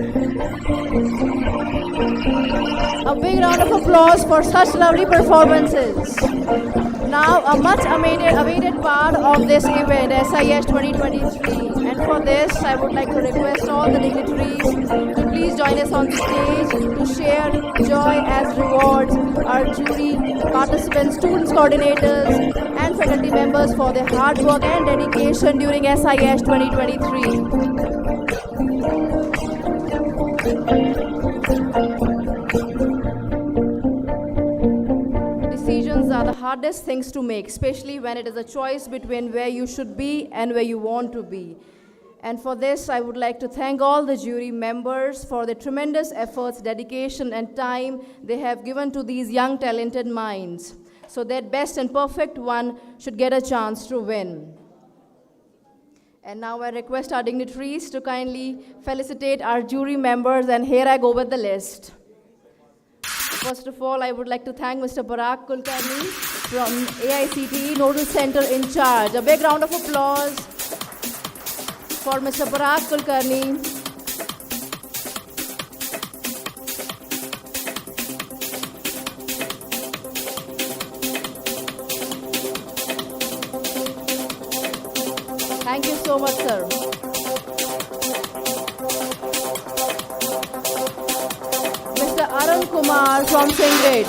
big round of applause for such lovely performances. Now, a much awaited part of this event, SIH 2023. And for this, I would like to request all the dignitaries to please join us on stage to share joy as rewards our jury, participants, students, coordinators, and faculty members for their hard work and dedication during SIH 2023. Decisions are the hardest things to make, especially when it is a choice between where you should be and where you want to be. And for this, I would like to thank all the jury members for the tremendous efforts, dedication, and time they have given to these young, talented minds, so that best and perfect one should get a chance to win. And now I request our dignitaries to kindly felicitate our jury members, and here I go with the list. First of all, I would like to thank Mr. Parag Kulkarni from AICTE Nodal Center in charge. A big round of applause for Mr. Parag Kulkarni. Thank you so much, sir. Mr. Arun Kumar from Singhed.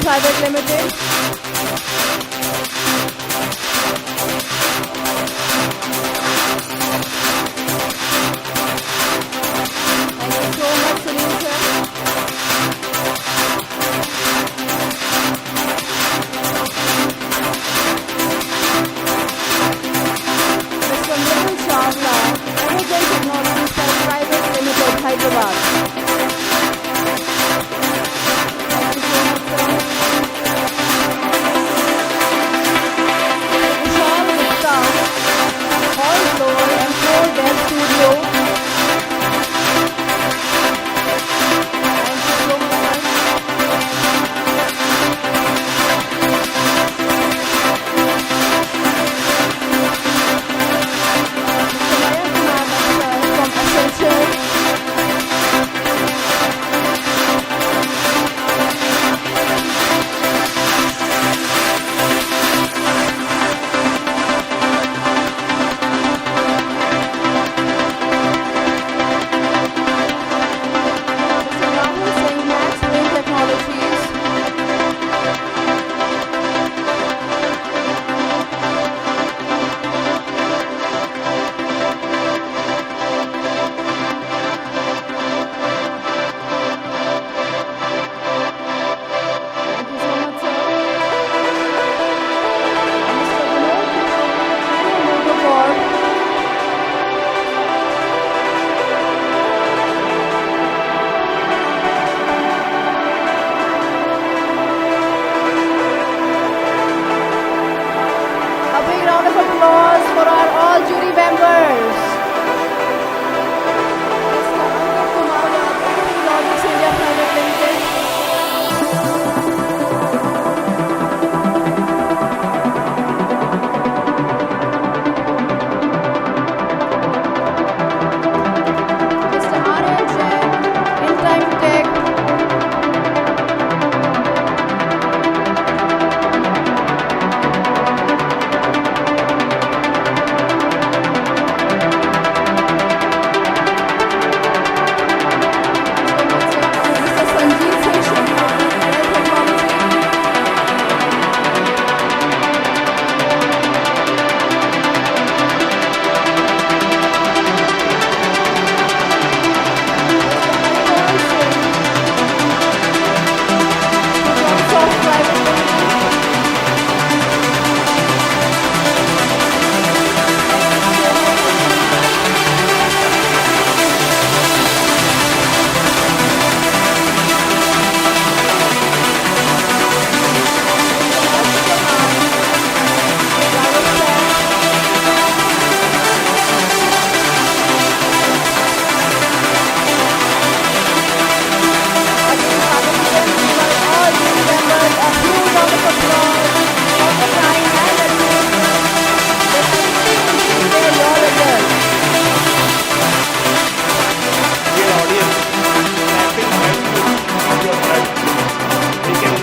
Private Limited. Thank you so much, Sunil sir. Mr. Mridul Chawla, Emergent Technologies Private Limited, Hyderabad.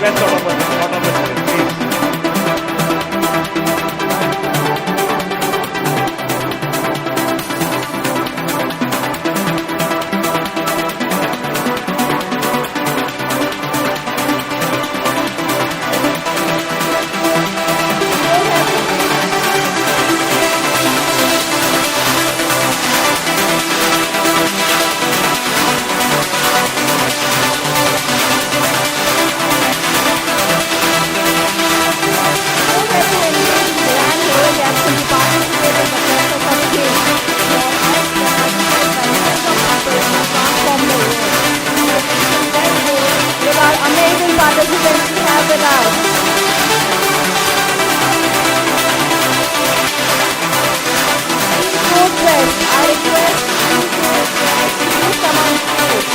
best out of the students, please. Amazing participants we have with us. Progress. I request you to come on stage.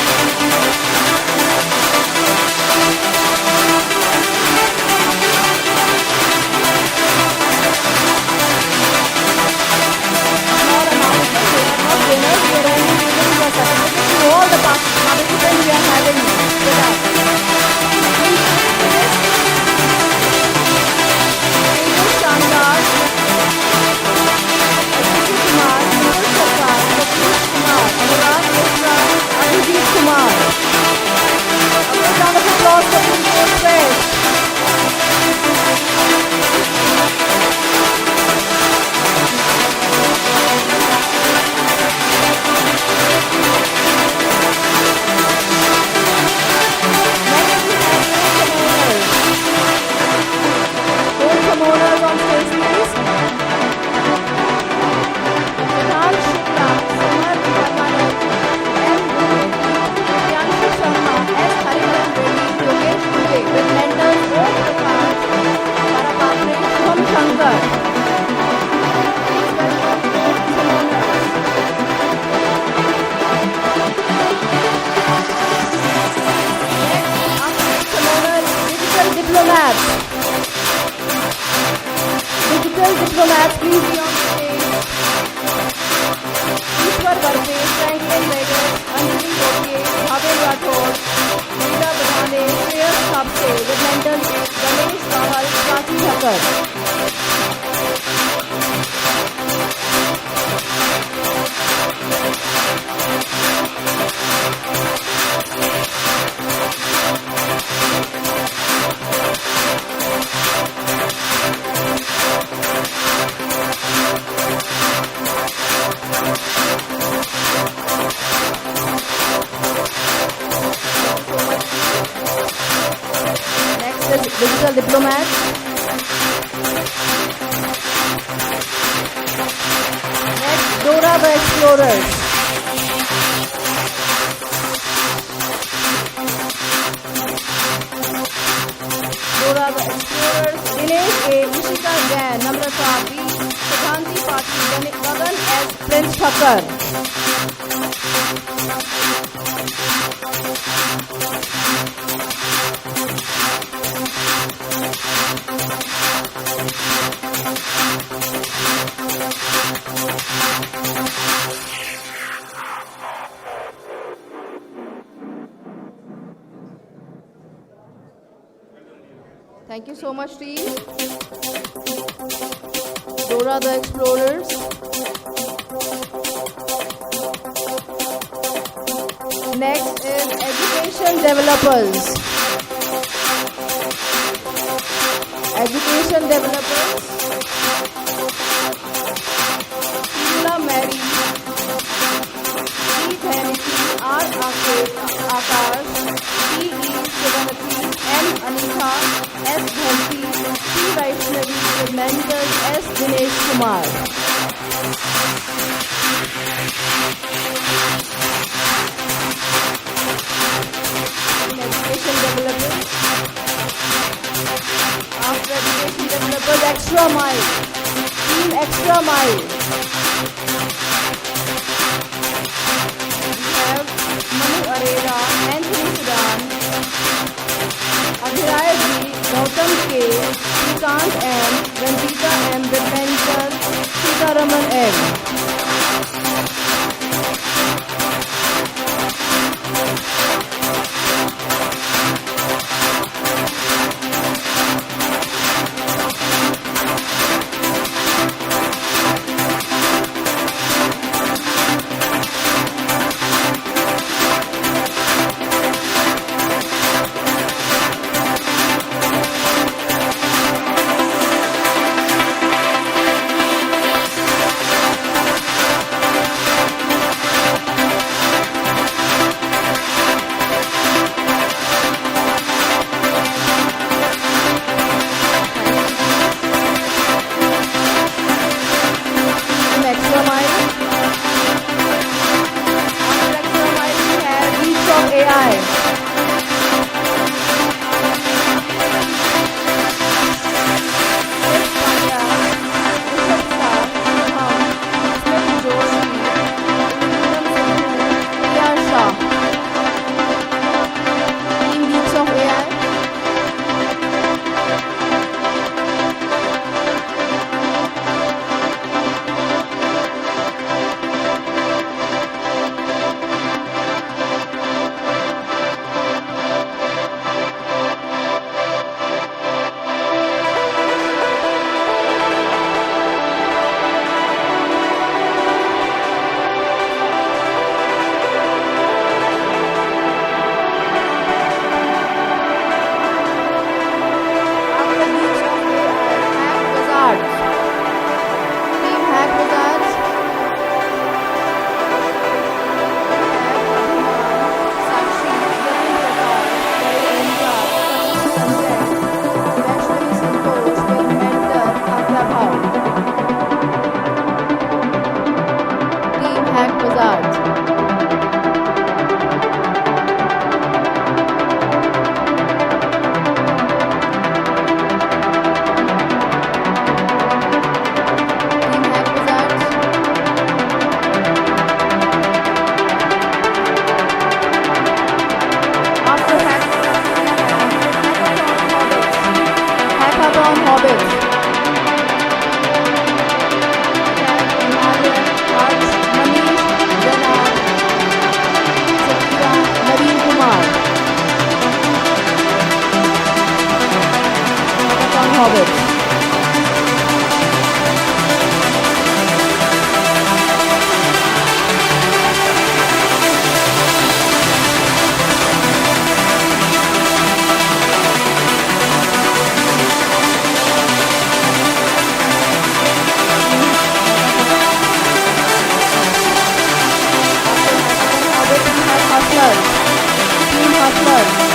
Not announcement, we are not winners, we are only giving you a certificate to all the participants we are having with us. Shandar, Ashish Kumar, Nipul Sarkar, Satish Kumar, Anurag Mishra, Anujit Kumar. A big round of applause for Team Press. Owners on stage, please. Rehan Shukla, Samar Parmanet, M. Priyanshu Sharma, S. Hariharan Reddy, Yogesh Dubey, with mentors O. Prakash, Parapatre, Shubham Shankar. Please welcome some owners. Next, after some owners, digital diplomats. Digital diplomats, please be on stage. Ishwar Barpe, Franklin Vegas, Anjali Gokhale, Bhavel Rathod, Meera Badane, Shreyas Thapse, with mentors Ganesh Bahal, Prachi Thakkar. Next is digital diplomats. Next, Dora the Explorers. Dora the Explorers. Dinesh A. Ishika Jain, Namrata B. Siddhanti Patil, Gagan S. Prince Thakkar. Thank you so much, team. Dora the Explorers. Next is Education Developers. Education Developers. Sheila Mary. E. Thaniki, R. Akash, P. E. Shivanati, N. Anitha, S. Bhanti, P. Vaishnavi, with mentors S. Dinesh Kumar. In education developers. After education developers, Extra Mile. Team Extra Mile. We have Manu Arera, Anthony Sudan, Abhiray G, Gautam K, Srikant M, Ranjita M, with mentor Sitaraman M. Hobbit. Team Hustlers.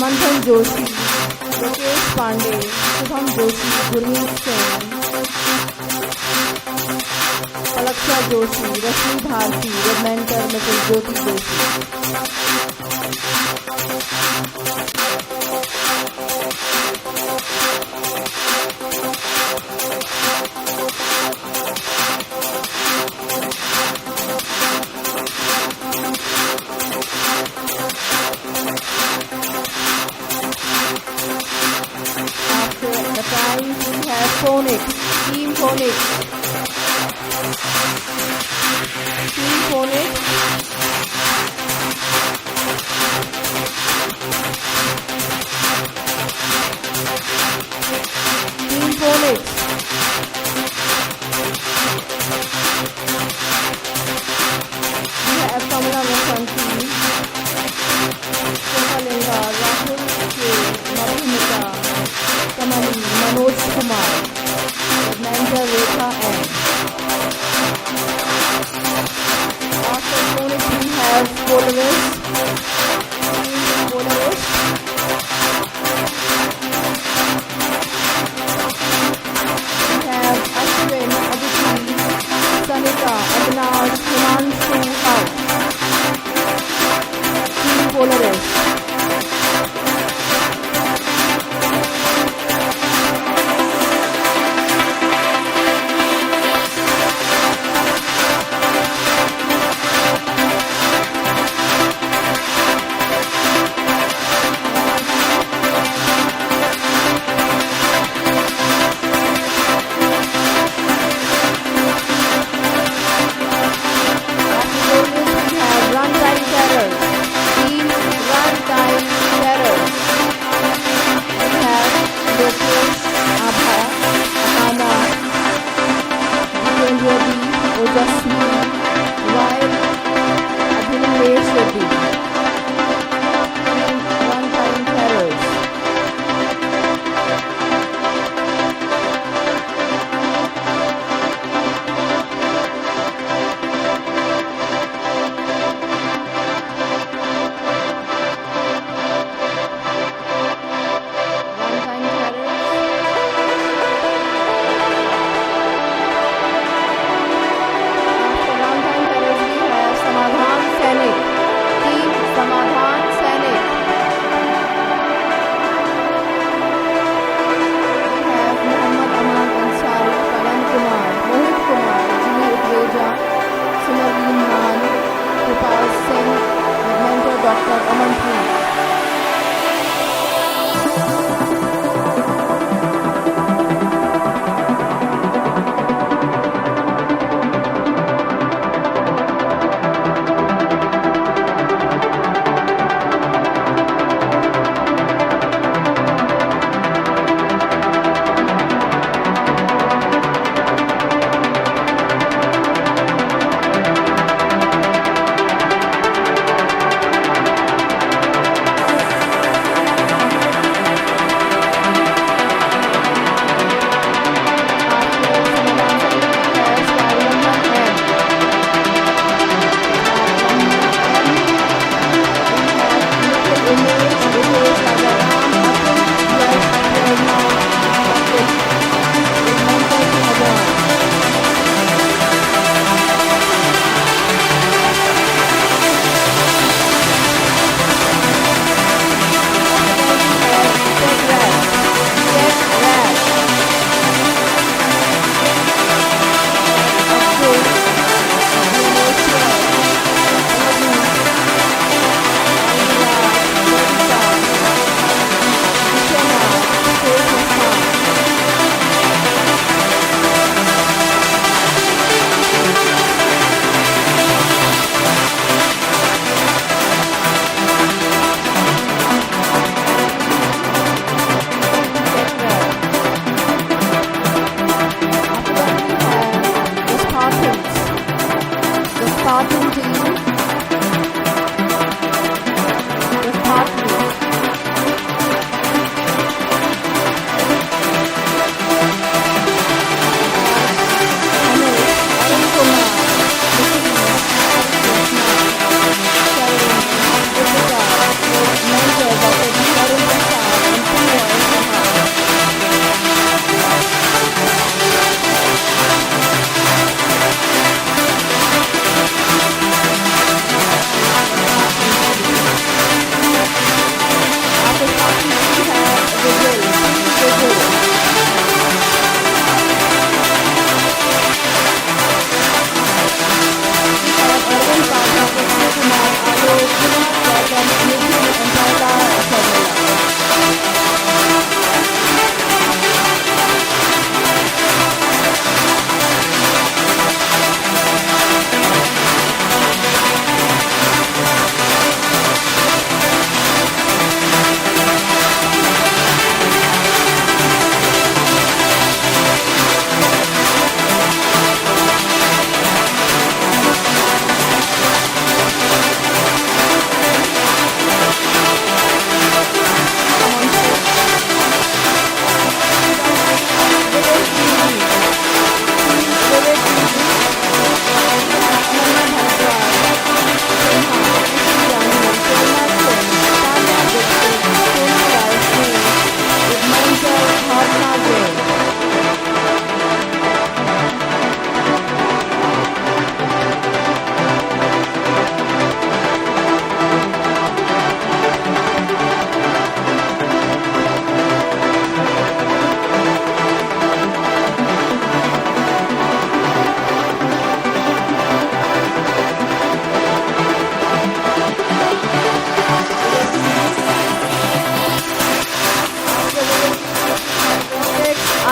Manthan Joshi, Rakesh Pandey, Shubham Joshi, Gurmeet Singh, Alaksha Joshi, Rashmi Bharti, with mentor Mrs. Jyoti Joshi. Phonics, Team Phonics. Team Phonics. Team Phonics. We have Kamala Vasanti, Sokalinga, Rahul K, Madhumita, Kamali, Manoj Kumar. With mentor Rekha N. After unit we have Polaris. Polaris. We have Ashwin, Aditi, Sanika, Avinash, Himanshu, out. Team Polaris.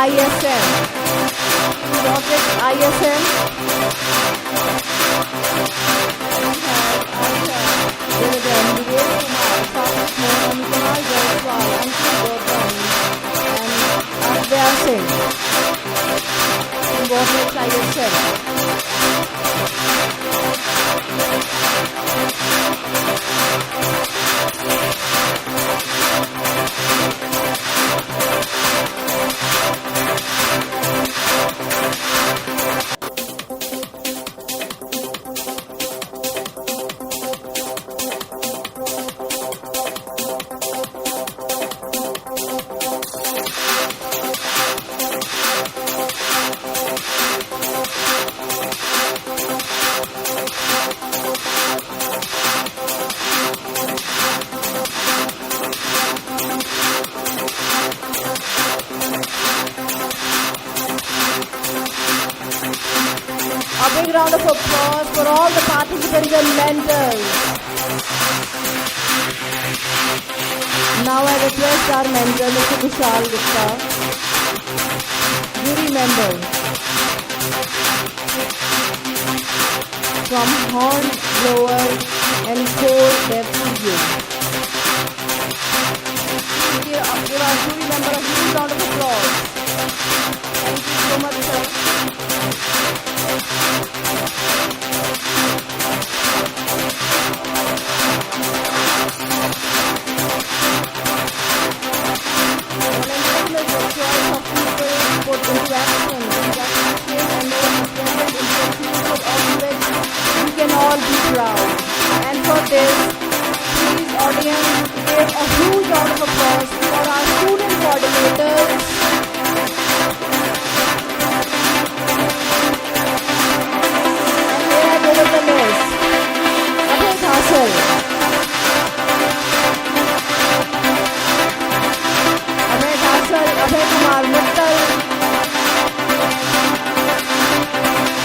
ISM. Incorporate ISM. Dividend, Vivek Kumar, Saket Mohan, Kunal Jaiswal, Ankit Gautam, and Abhya Singh. Incorporate ISM. A big round of applause for all the participants and mentors. Now I request our mentor, Mr. Kushal Gupta, jury member from Horn Blower and Core Deaf Studio. Give our jury member a huge round of applause. Thank you so much, sir. Volunteerism is the choice of people put into action, and no one is present in the future of which we can all be proud. And for this, please audience give a huge round of applause for our student coordinators. With the list. Abhay Dhasal. Abhay Dhasal, Abhay Kumar Mittal.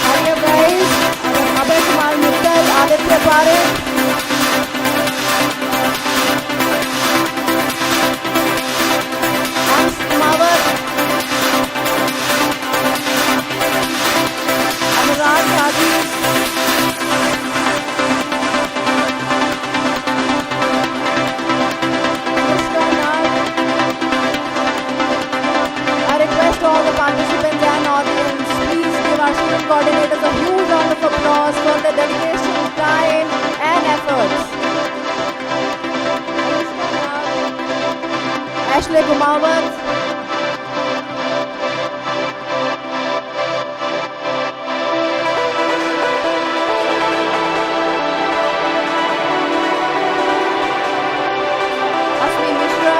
Are you guys? Abhay Kumar Mittal, Aditya Parekh. Hans Kumawat. Anurag Rajiv. All the participants and audience, please give our student coordinators a huge round of applause for their dedication, time and efforts. Ashley Kumawat. Asmi Mishra.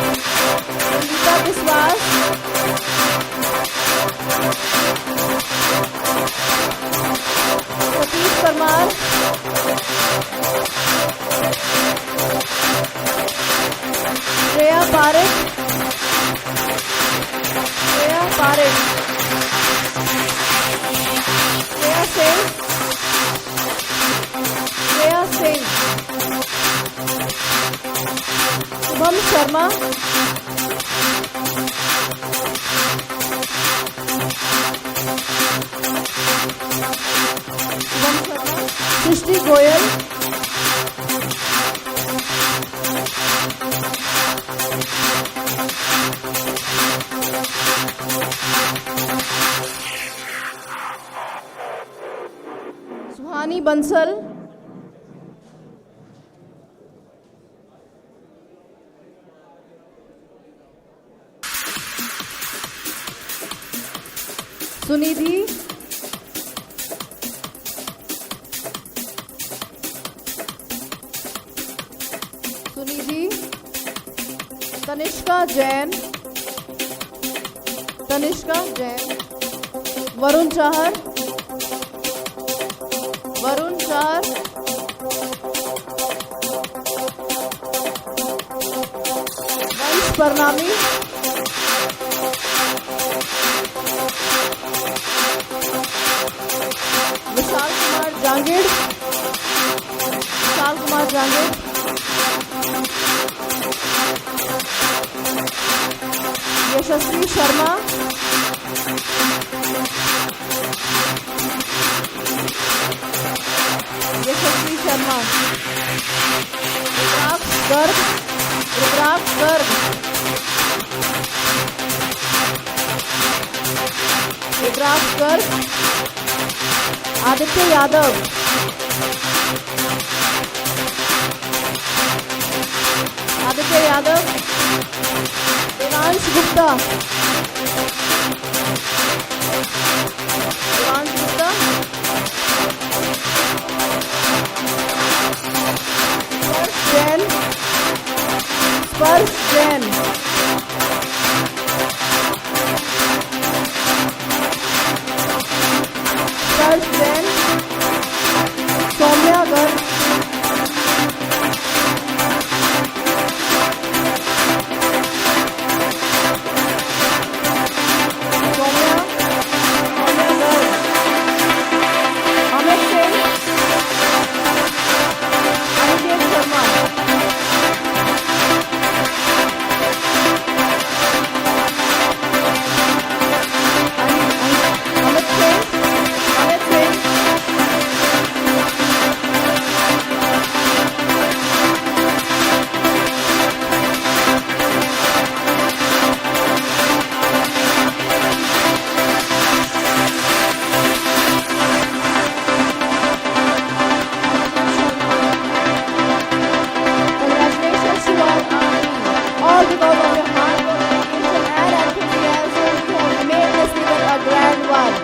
Sangeeta Biswas. Satish Parmar. Shreya Parekh. Shreya Parekh. Shreya Singh. Shreya Singh. Shubham Sharma. Shubham Sharma. Srishti Goyal. Suhani Bansal. Sunidhi. Sunidhi. Tanishka Jain. Tanishka Jain. Varun Chahar. Varun Chahar. Vansh Parnami. Vishal Kumar Jangid. Vishal Kumar Jangid. Yashasvi Sharma. Yashasvi Sharma. Rudraksh Garg. Rudraksh Garg. Rudraksh Garg. Aditya Yadav. Aditya Yadav. Devansh Gupta. Devansh Gupta. Sparsh Jain. Sparsh Jain. Sparsh Jain. Soumya Garg. Soumya. Soumya Garg. Amit Singh. Aniket Sharma. Amit Singh. Amit Singh. Congratulations to all army. All because of your hard work, dedication and enthusiasm, you have made this event a grand one.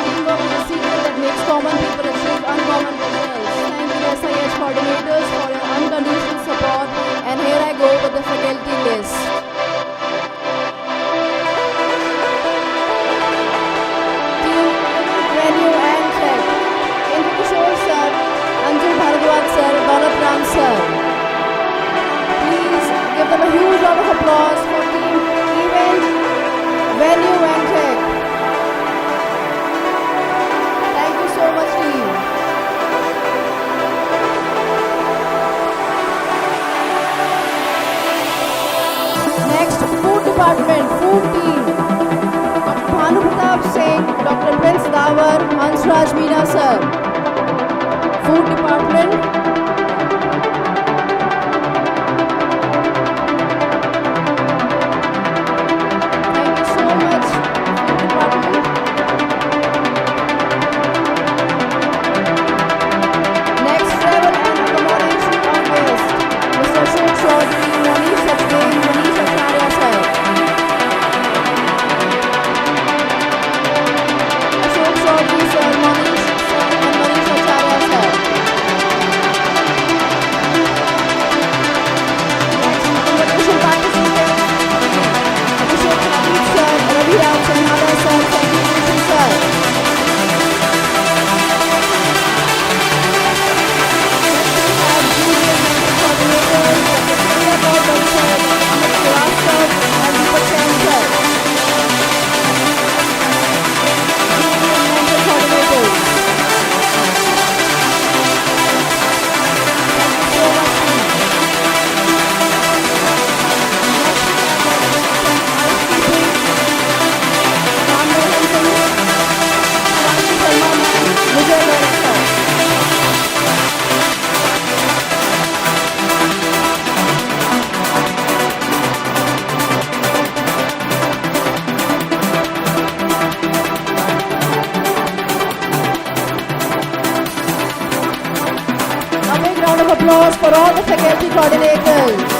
Teamwork is the secret that makes common people achieve uncommon results. Thank you SIH coordinators for your unconditional support, and here I go with the faculty list. Team Venue and Check. Indra Kishore sir, Anju Bharadwaj sir, Daulat Ram sir. Please give them a huge round of applause for Team Event, Venue and Check. Thank you so much, team. Next, Food Department, Food Team. Dr. Bhanu Pratap Singh, Dr. Prince Dawar, Hansraj Meena sir. Food Department. Thank you so much, Food Department. Next, Travel and Accommodation on Guest. Mr. Ashok Chaudhary, Manish Sachdeva, Manish Acharya sir. Ashok applause for all the faculty coordinators.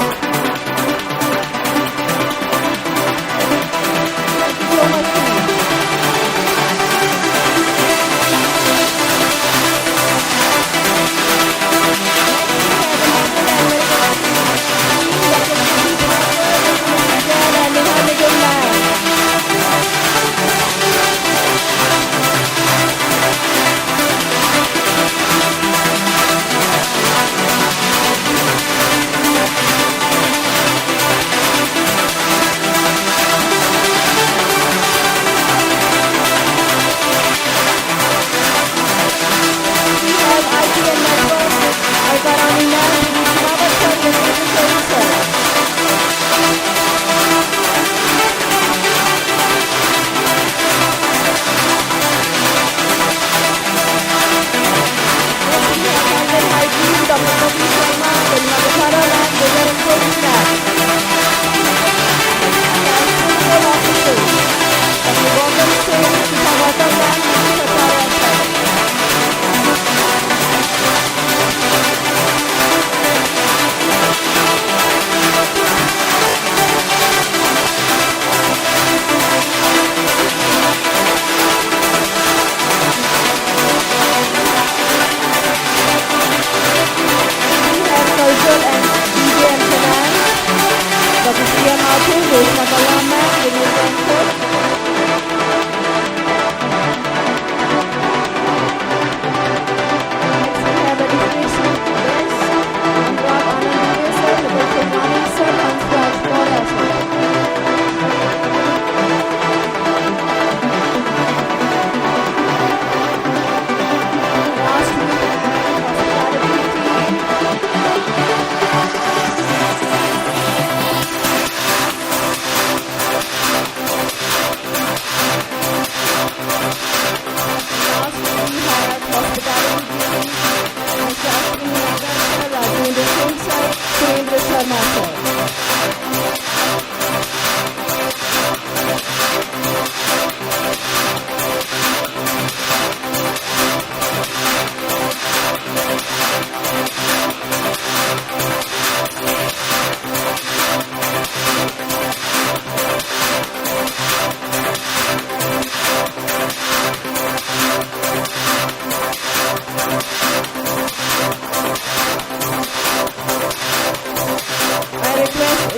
Thank you so much, team.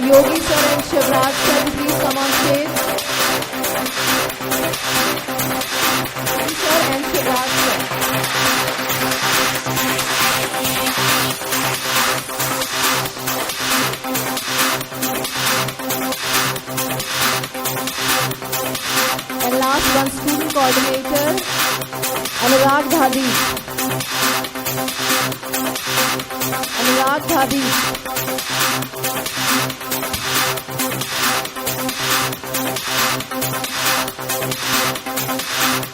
Yogi sir and Shivraj sir, please come on stage. Yogi sir and Shivraj sir. And last one, student coordinator, Anurag Dhadi. Anurag Dhadi.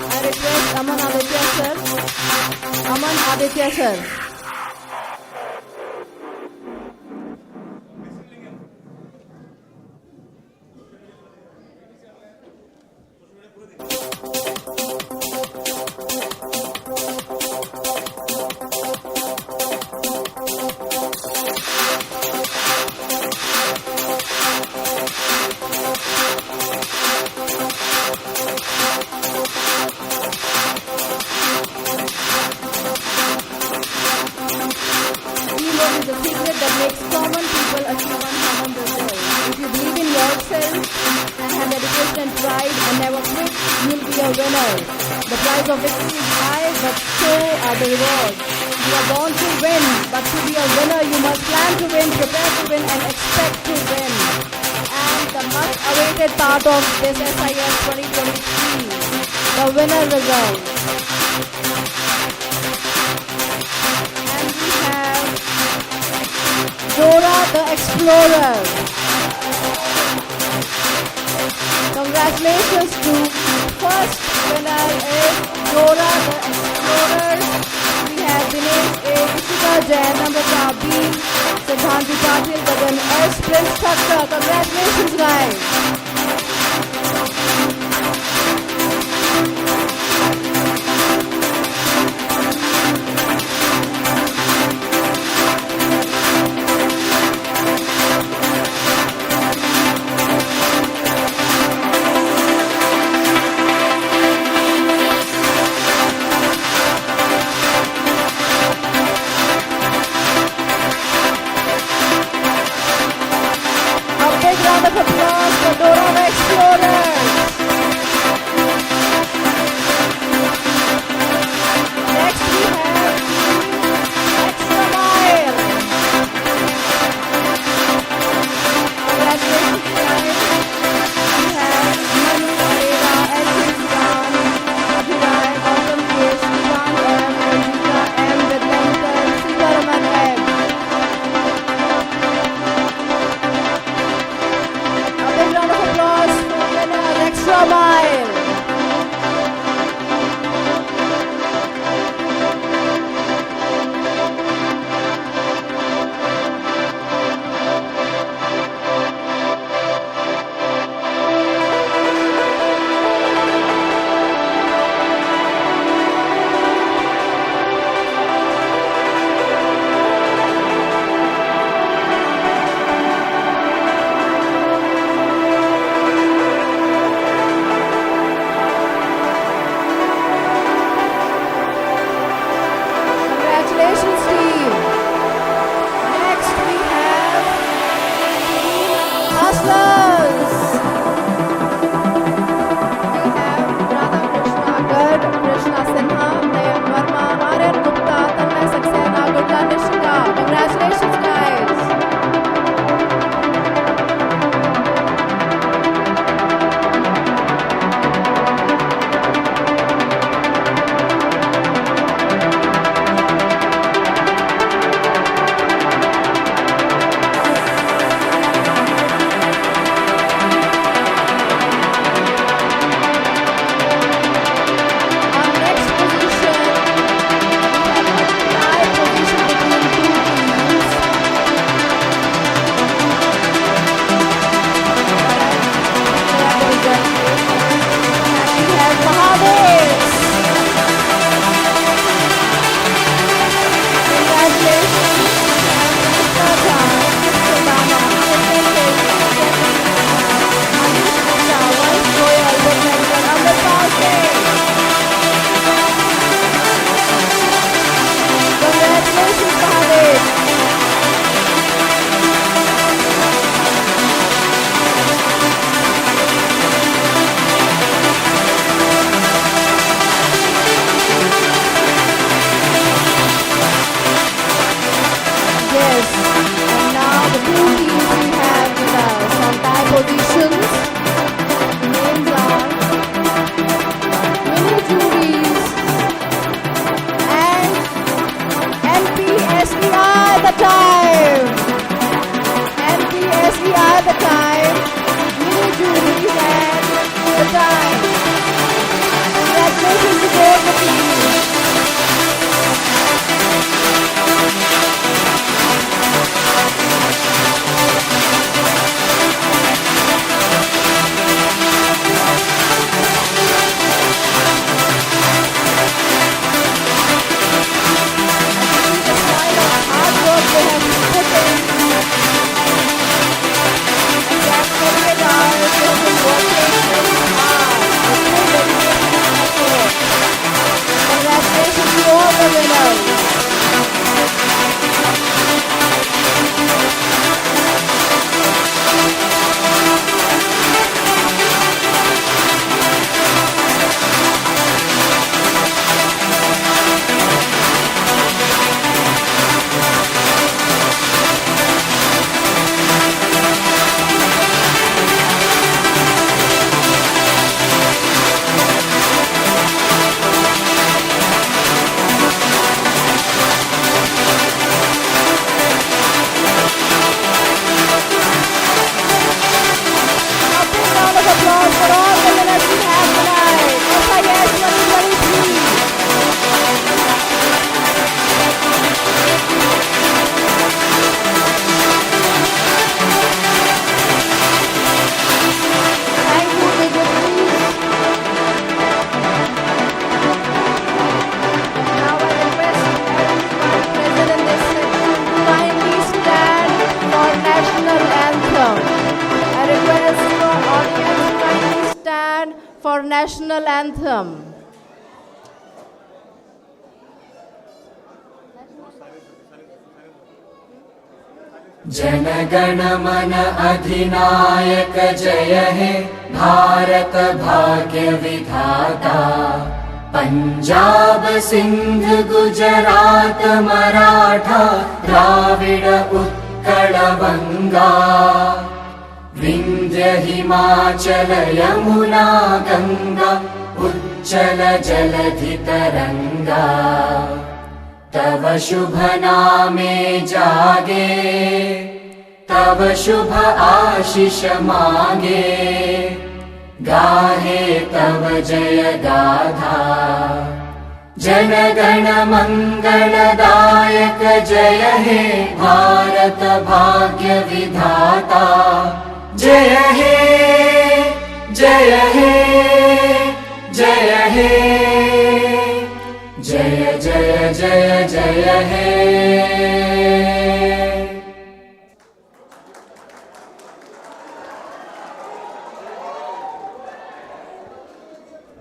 I request Aman Aditya sir. Aman Aditya sir. Teamwork is the secret that makes common people achieve uncommon results. If you believe in yourself and have dedication and pride and never quit, you'll be a winner. The price of victory is high, but so are the rewards. You are born to win, but to be a winner, you must plan to win, prepare to win, and expect to win. And the much-awaited part of this SIH 2023, the winner result. And we have Dora the Explorer. Congratulations to first winner is Dora the Explorer. We have Dinesh A. Ishika Jain, Namrata B. Siddhanti Patil, Gagan S. Prince Thakkar. Congratulations guys. time. NPSEI the time. Mini juries and the time. Congratulations to both the teams. Congratulations to all the winners. Round of applause for all the winners we have tonight. SIH 2023. Thank you, dignitaries. Now I request everyone present in this session to kindly stand for national anthem. I request your audience to kindly stand for national anthem. जनगण मन अधिनायक जय हे भारत भाग्य विधाता पंजाब सिंध गुजरात मराठा द्राविड उत्कल बंगा विंध्य हिमाचल यमुना गंगा उच्चल जलधि तरंगा तव शुभ नामे जागे तव शुभ आशीष मांगे गाहे तव जय गाथा जनगण मंगलदायक जय हे भारत भाग्य विधाता जय हे जय हे जय हे जय जय जय जय हे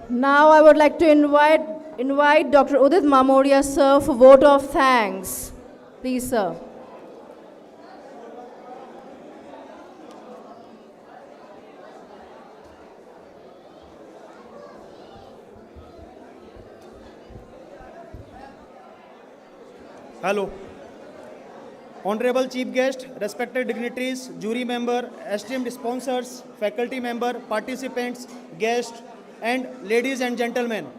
Now I would like to invite Dr. Udit Mamoria sir for vote of thanks. Please sir. Hello. Honorable Chief Guest, respected dignitaries, jury member, esteemed sponsors, faculty member, participants, guests, and ladies and gentlemen.